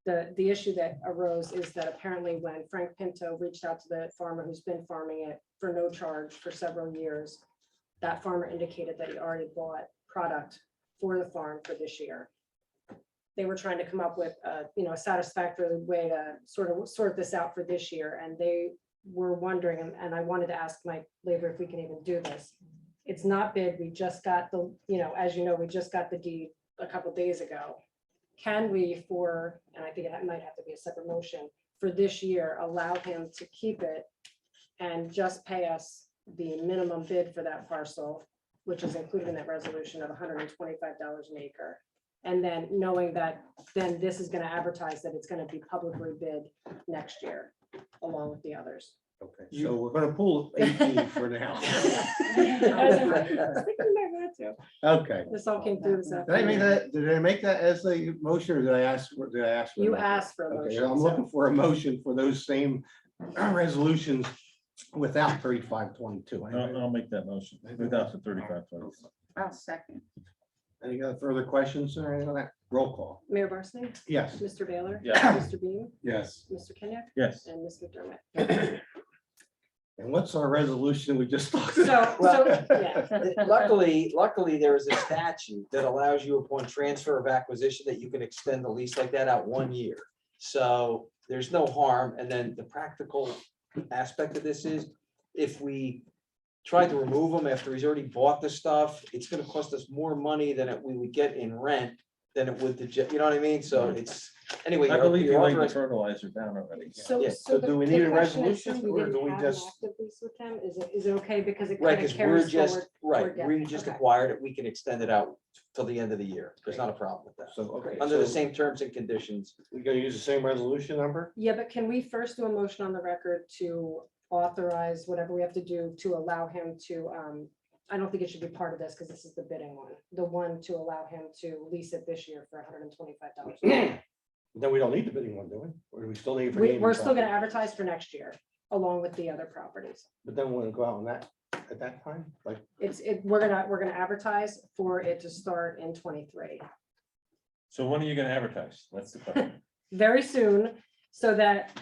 the issue that arose is that apparently when Frank Pinto reached out to the farmer who's been farming it for no charge for several years, that farmer indicated that he already bought product for the farm for this year. They were trying to come up with a satisfactory way to sort this out for this year, and they were wondering, and I wanted to ask Mike Labor if we can even do this. It's not bid, we just got the, as you know, we just got the deed a couple days ago. Can we and I think it might have to be a separate motion, for this year, allow him to keep it and just pay us the minimum bid for that parcel, which is included in that resolution of $125 an acre. And then knowing that then this is going to advertise that it's going to be publicly bid next year, along with the others. Okay, so we're gonna pull 18 for now. Okay. This all came through this Did I make afternoon. that, did I make that as a motion, or did I ask, for a You motion? asked for a Okay, motion. I'm so- looking for a motion for those same resolutions without 3522. I'll make that motion without the 35. I'll second. Any other further questions or anything like that? Roll call. Mayor Barsney? Yes. Mr. Baylor? Yeah. Mr. Beam? Yes. Mr. Kenya? Yes. And Ms. McDermott? And what's our resolution we just talked So, about? yeah. Luckily, there is a statute that allows you upon transfer of acquisition that you can extend the lease like that out 1 year. So there's no harm. And then the practical aspect of this is if we try to remove him after he's already bought the stuff, it's gonna cost us more money than we would get in rent than it would you know what I mean? So it's, anyway. I you're- believe you you're laid the authorized- fertilizer down already. Yeah, so do we need a resolution, or do we just? Is it okay because it Right, kind of because we're carries just, forward? right, yeah, we just okay. acquired it, we can extend it out till the end of the year. There's not a problem with that. So, okay. Under the so same terms and conditions. We're gonna use the same resolution number? Yeah, but can we first do a motion on the record to authorize whatever we have to do to allow him to, I don't think it should be part of this because this is the bidding one, the one to allow him to lease it this year for $125. Then we don't need the bidding one, do we? Or do we still need it for the We're Amy still gonna property? advertise for next year, along with the other properties. But then we're gonna go out on that at that time, like, We're gonna advertise for it to start in 23. So when are you gonna advertise? That's the question. Very soon, so that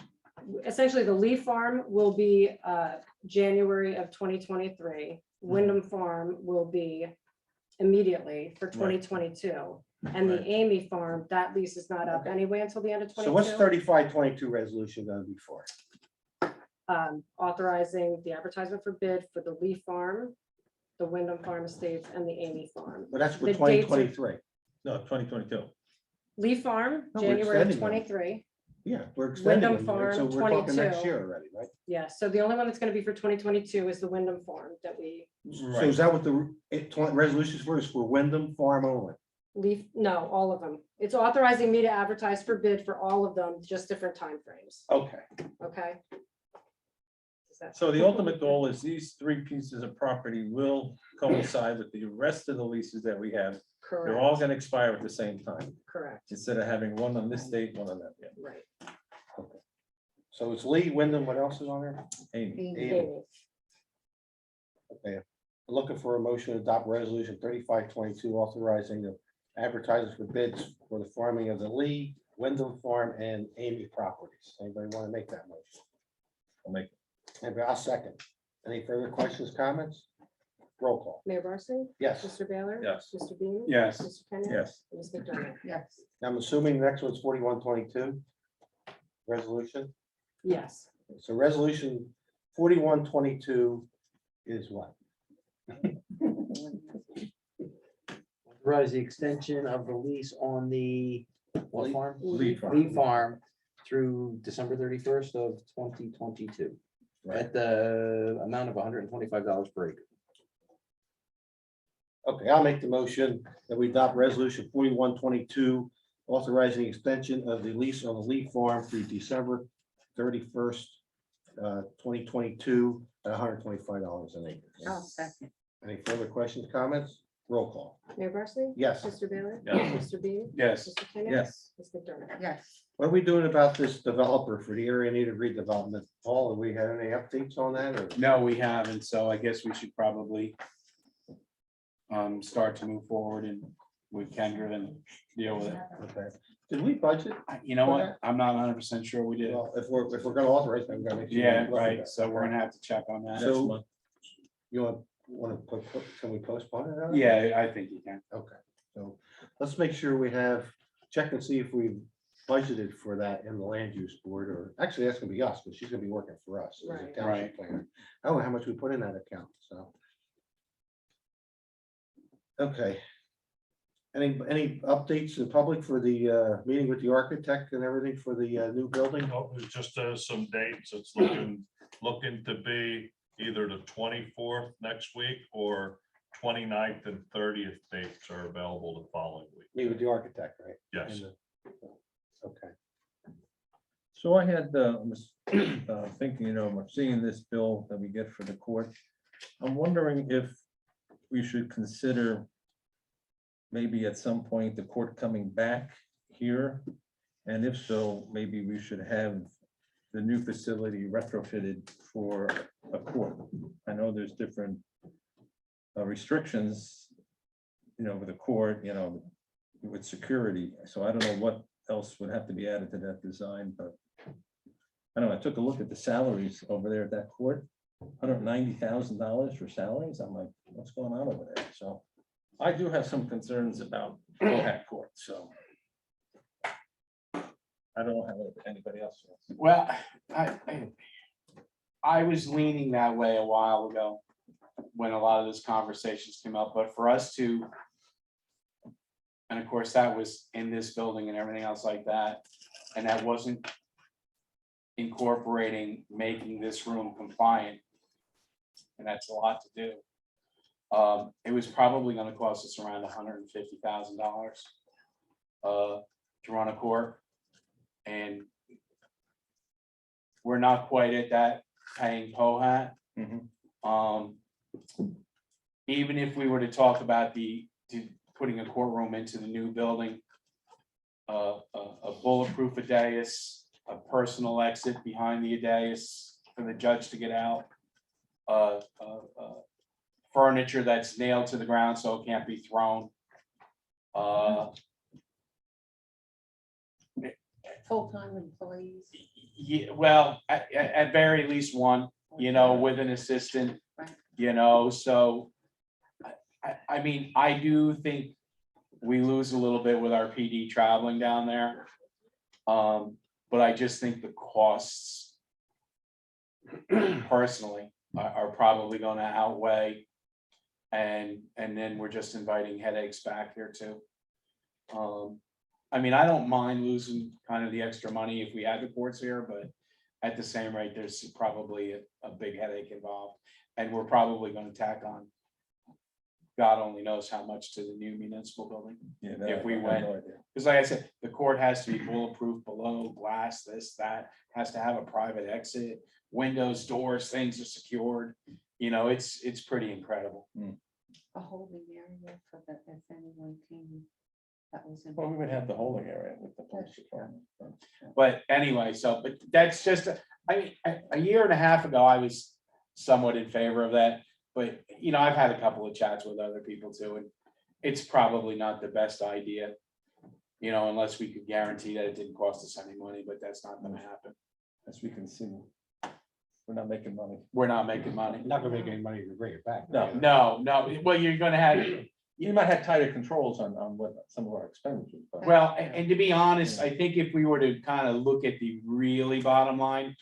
essentially the Lee Farm will be January of 2023. Wyndham Farm will be immediately for 2022. And the Right. Amy Farm, that lease is not up anyway until the end of so what's 22. 3522 resolution gonna be for? Authorizing the advertisement for bid for the Lee Farm, the Wyndham Farm Estates, and the Amy Farm. But that's for The dates are- 2023. No, 2022. Lee Farm, No, we're January of extending them. 23. Yeah, we're extending Wyndham them, right? So Farm, we're talking next 22. year already, right? Yeah, so the only one that's gonna be for 2022 is the Wyndham Farm that we So is that what the resolutions for, is for Wyndham Farm only? leave, no, all of them. It's authorizing me to advertise for bid for all of them, just different timeframes, Okay, okay? Does that- So the ultimate goal is these three pieces of property will coincide with the rest of the leases that we have. They're all Correct, gonna expire at the same time, correct, instead of having one on this date, one on that. Yeah. right. so it's Lee, Wyndham, what else is on there? Amy. Amy. Okay, looking for a motion to adopt resolution 3522 authorizing the advertisers for bids for the farming of the Lee, Wyndham Farm and Amy properties. Anybody want to make that motion? I'll make Anybody, I'll second. Any further questions, comments? Roll call. Mayor Barsney? Yes, Mr. Baylor? Yes. Mr. Bean? Yes. Mr. Kenya? Yes. And Ms. McDermott? Yes. I'm assuming the next one's 4122 resolution. Yes, So resolution 4122 is what? Authorize the extension of the lease on the what Lee- farm? Lee Farm. Lee Farm through December 31st of 2022 at the amount of $125 per acre. Okay, I'll make the motion that we adopt resolution 4122 authorizing extension of the lease on the Lee Farm through December 31st, 2022 at $125 an acre. I'll second. Any further questions, comments? Roll call. Mayor Barsney? Yes. Mr. Baylor? Yes. Mr. Bean? Yes. Mr. Kenya? Yes. Ms. McDermott? Yes. What are we doing about this developer for the area needed redevelopment? Paul, have we had any updates on that or? No, we haven't, so I guess we should probably start to move forward and with Kendra and deal with it. Okay. Did we budget? You know what? I'm not 100% sure we did. Well, if we're gonna authorize them, we gotta make sure. Yeah, we look at right. that. So we're gonna have to check on that. So- Next month. You want to put, can we postpone it? out? Yeah, I think you can. Okay, so let's make sure we have, check and see if we budgeted for that in the land use board, or actually, that's gonna be us, but she's gonna be working for us as a Right. township Right. planner. I don't know how much we put in that account, so. Okay. Any updates in public for the meeting with the architect and everything for the new building? Oh, it's just some dates. It's looking to be either the 24th next week or 29th and 30th dates are available the following week. Meet with the architect, right? Yes. And okay, So I had, was thinking, I'm seeing this bill that we get for the court. I'm wondering if we should consider maybe at some point the court coming back here. And if so, maybe we should have the new facility retrofitted for a court. I know there's different restrictions, with the court, with security. So I don't know what else would have to be added to that design, but I don't know, I took a look at the salaries over there at that court, $190,000 for salaries. I'm like, what's going on over there? So I do have some concerns about Cohat Court, so. I don't know how anybody else feels. Well, I was leaning that way a while ago when a lot of those conversations came up, but for us to, and of course, that was in this building and everything else like that, and that wasn't incorporating making this room compliant, and that's a lot to do. It was probably gonna cost us around $150,000 to run a court. And we're not quite at that paying Cohat. even if we were to talk about putting a courtroom into the new building, a bulletproof dais, a personal exit behind the dais for the judge to get out, furniture that's nailed to the ground so it can't be thrown. Full-time employees. Yeah, well, at very least one, with an assistant, Right. so. I mean, I do think we lose a little bit with our PD traveling down there. But I just think the costs personally are probably gonna outweigh. And then we're just inviting headaches back here too. I mean, I don't mind losing kind of the extra money if we had the courts here, but at the same rate, there's probably a big headache involved. And we're probably gonna tack on, God only knows how much to the new municipal building. Yeah, If we I have went- no idea. Because like I said, the court has to be bulletproof below, glass, this, that, has to have a private exit, windows, doors, things are secured. It's pretty incredible. A holding area for the, if anyone came. That was. Well, we would have the holding area with the police department. But anyway, but that's just, a year and a half ago, I was somewhat in favor of that. But, I've had a couple of chats with other people too, and it's probably not the best idea. Unless we could guarantee that it didn't cost us any money, but that's not gonna happen. As we can see, we're not making money. We're not making money. Not gonna make any money to bring it back. No. No, well, you're gonna have, You might have tighter controls on what some of our expenditures, but. well, and to be honest, I think if we were to kind of look at the really bottom line,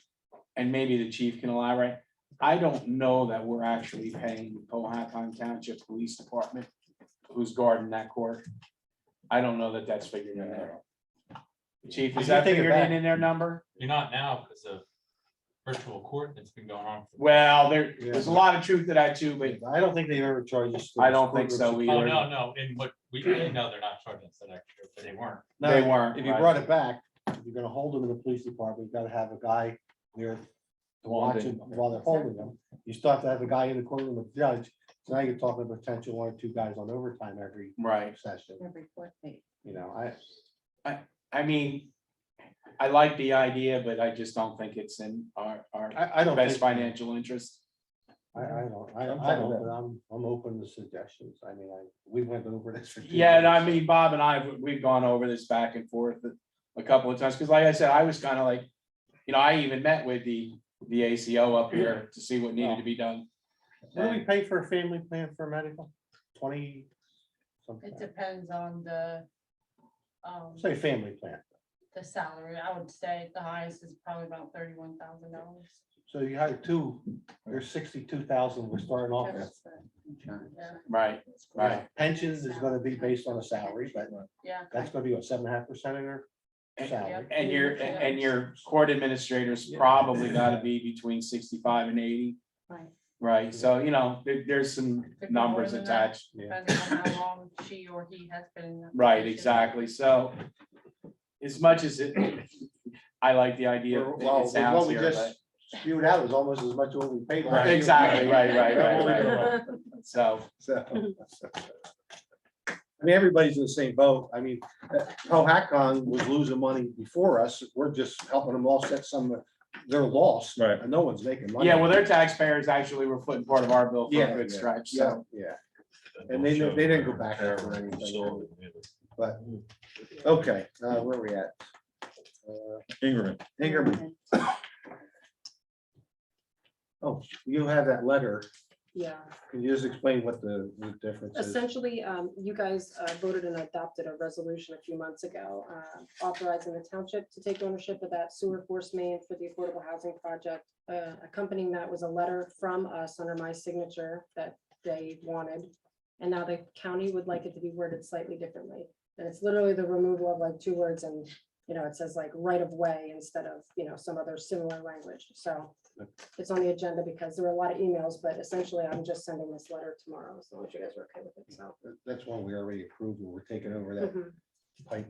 and maybe the chief can elaborate, I don't know that we're actually paying the Powhatan Township Police Department, who's guarding that court. I don't know that that's figured in there. Chief, is that figured in their number? You're not now because of virtual court that's been going on. Well, there's a lot of truth to that too, but I don't think they've ever charged us. I don't think so Oh, either. no, and what we did know they're not charging us that extra, but they weren't. They weren't. If you right. brought it back, if you're gonna hold them in the police department, you gotta have a guy there to watch it while they're holding them. You still have to have a guy in the courtroom with the judge. So now you're talking about potential 1 or 2 guys on overtime every Right. session. Every court date. I mean, I like the idea, but I just don't think it's in our I don't best think- financial interest. I don't, I'm I fine don't, with but I'm open to suggestions. I mean, we went over this for. 2 Yeah, and I years, so- mean, Bob and I, we've gone over this back and forth a couple of times, because like I said, I was kind of like, I even met with the ACO up here to see what needed to be done. What do we pay for a family plan for medical? 20? something It like that. depends on the, Say family plan. the salary. I would say the highest is probably about $31,000. So you had 2, there's 62,000 we're starting off with. That's the insurance. Yeah, Right, right. Pensions is gonna be based on a salary, but yeah. that's gonna be what, 7.5% of their salary. And your court administrators probably gotta be between 65 and 80. Right. Right, so, there's some Could be numbers more than that. attached. Depending on how long she or he has been in that Right, position. exactly, so as much as I like the idea, Well, it what sounds we here, just spewed out is almost as much as what we paid. last but year. exactly, right. So, So. I mean, everybody's in the same boat. I mean, Powhatan was losing money before us. We're just helping them offset some of their loss. Right. And no one's making money. yeah, well, their taxpayers actually were footing part of our bill for a Yeah, good yeah, stretch, Yeah, so. yeah. And they didn't go back or anything. But, okay, where are we at? Ingram. Ingram. Oh, you have that letter. Yeah, Can you just explain what the difference is? essentially, you guys voted and adopted a resolution a few months ago authorizing the township to take ownership of that sewer force main for the affordable housing project. Accompanying that was a letter from us under my signature that they wanted. And now the county would like it to be worded slightly differently. And it's literally the removal of like 2 words and, it says like right of way instead of, some other similar language. So it's on the agenda because there were a lot of emails, but essentially I'm just sending this letter tomorrow, as long as you guys are okay with it, so. That's one we already approved, and we're taking over that Mhm. pipe.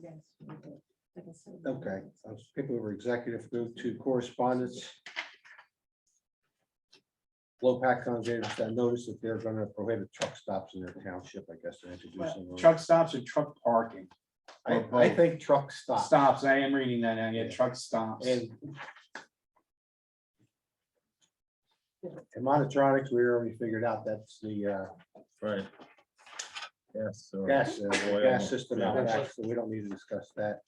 Yes, we did. I can send it. Okay, I'll skip over executive, go to correspondence. Lopakon gave us that notice that they're gonna prohibit truck stops in their township, I guess, they're introducing. Truck stops or truck parking? I think truck stops. Stops, I am reading that now, yeah, truck stops. And in Monotronics, we already figured out that's the Right. Yes. or gas oil. system Yeah. out back, so we don't need to discuss that.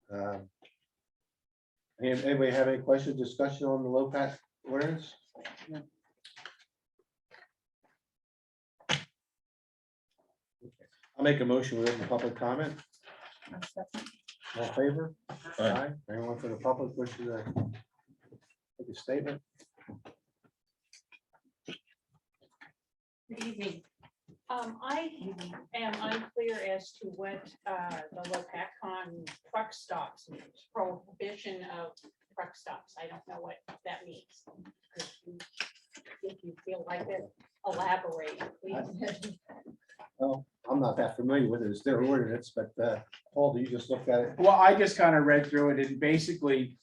Right. Anybody have any questions, discussion on the Lopak ordinance? I'll make a motion with open public comment. All in favor? Aye. Anyone from the public wishing to make a statement? Good evening. I am unclear as to what the Lopakon truck stops means, prohibition of truck stops. I don't know what that means. If you feel like it, elaborate, please. Well, I'm not that familiar with it, it's their ordinance, but Paul, do you just look at it? Well, I just kind of read through it and basically,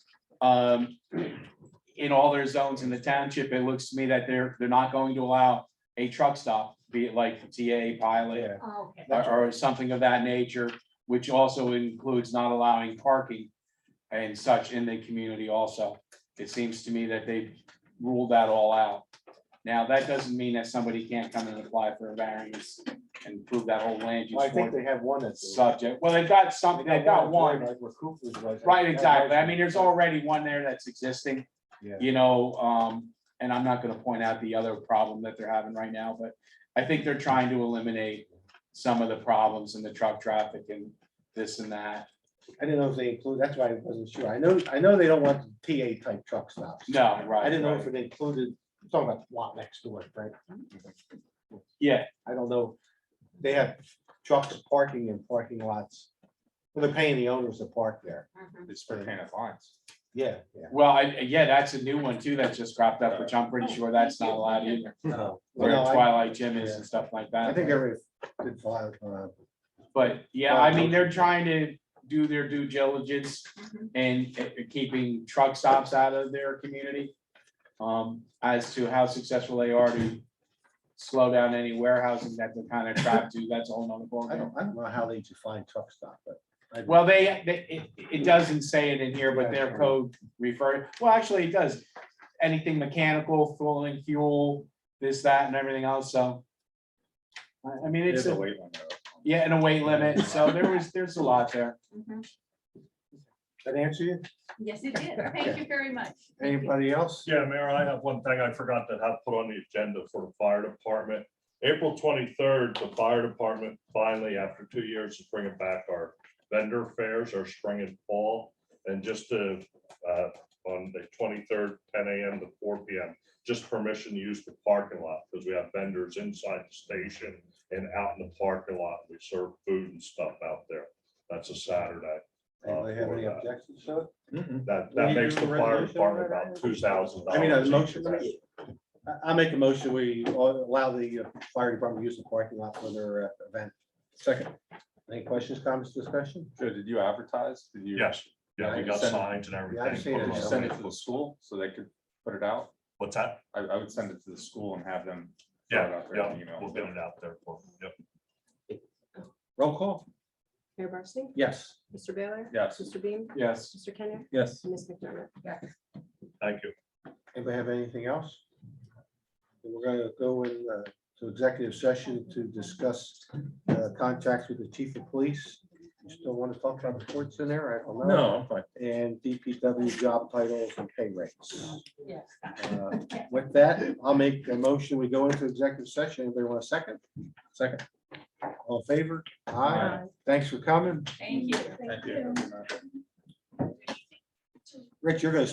in all their zones in the township, it looks to me that they're not going to allow a truck stop, be it like TA, pilot, Oh, okay. or something of that nature, which also includes not allowing parking and such in the community also. It seems to me that they've ruled that all out. Now, that doesn't mean that somebody can't come and apply for a variance and prove that whole land use I think for they have one that's. subject. Well, they've got something, they've got one. Like where Cooper's was. Right, exactly. I mean, there's already one there that's existing, Yeah. you know, and I'm not gonna point out the other problem that they're having right now, but I think they're trying to eliminate some of the problems in the truck traffic and this and that. I didn't know if they include, that's why I wasn't sure. I know they don't want TA type truck stops. No, right. I didn't know right. if it included, I'm talking about the lot next door, right? Yeah, I don't know. They have trucks parking in parking lots. Well, they're paying the owners to park there. It's for paying fines. Yeah, well, that's a new one too that just cropped up, which I'm pretty sure that's not allowed either. yeah. Where No, Twilight Gym is and stuff like that. I think every did file. But yeah, I mean, they're trying to do their due diligence and keeping truck stops out of their community. As to how successful they are to slow down any warehousing that they're kind of trapped to, that's a whole nother I ballgame. don't know how they define truck stop, but. Well, it doesn't say it in here, but their code refer, well, actually, it does. Anything mechanical, filling fuel, this, that, and everything else, so. I mean, it's, There's a weight limit. yeah, and a weight limit, so there's a lot there. That answer you? Yes, it did. Thank you very much. Anybody else? Yeah, Mayor, I have one thing I forgot to have put on the agenda for the fire department. April 23rd, the fire department finally, after 2 years, is bringing back our vendor fairs, our spring and fall. And just to, on the 23rd, 10 a.m. to 4 p.m., just permission to use the parking lot, because we have vendors inside the station and out in the parking lot. We serve food and stuff out there. That's a Saturday. Anybody have any for that. objections to it? That Will you makes do the a fire resolution? department about $2,000. I mean, a each motion, event. I'll make a motion, we allow the fire department to use the parking lot for their event. Second. Any questions, comments, discussion? Joe, did you advertise? Did you? Yes, yeah, we got Send- signs and Yeah, I've everything. seen it. Did you Put send on. it to the school so they could put it out? What's that? I would send it to the school and have them. throw it Yeah, out there in yeah, the email. we'll get it out there for them. Yep. Roll call? Mayor Barsney? Yes. Mr. Baylor? Yes. Mr. Beam? Yes. Mr. Kenneth? Yes. And Ms. McDermott? Thank you. Anybody have anything else? We're gonna go in to executive session to discuss contracts with the chief of police. You still want to talk about reports in there? I don't know. No, I'm fine. And DPW job titles and pay rates. Yes. With that, I'll make a motion. We go into executive session. Anybody want a second? Second. All in favor? Aye. Thanks for coming. Thank you. Thank you. Rich, you're gonna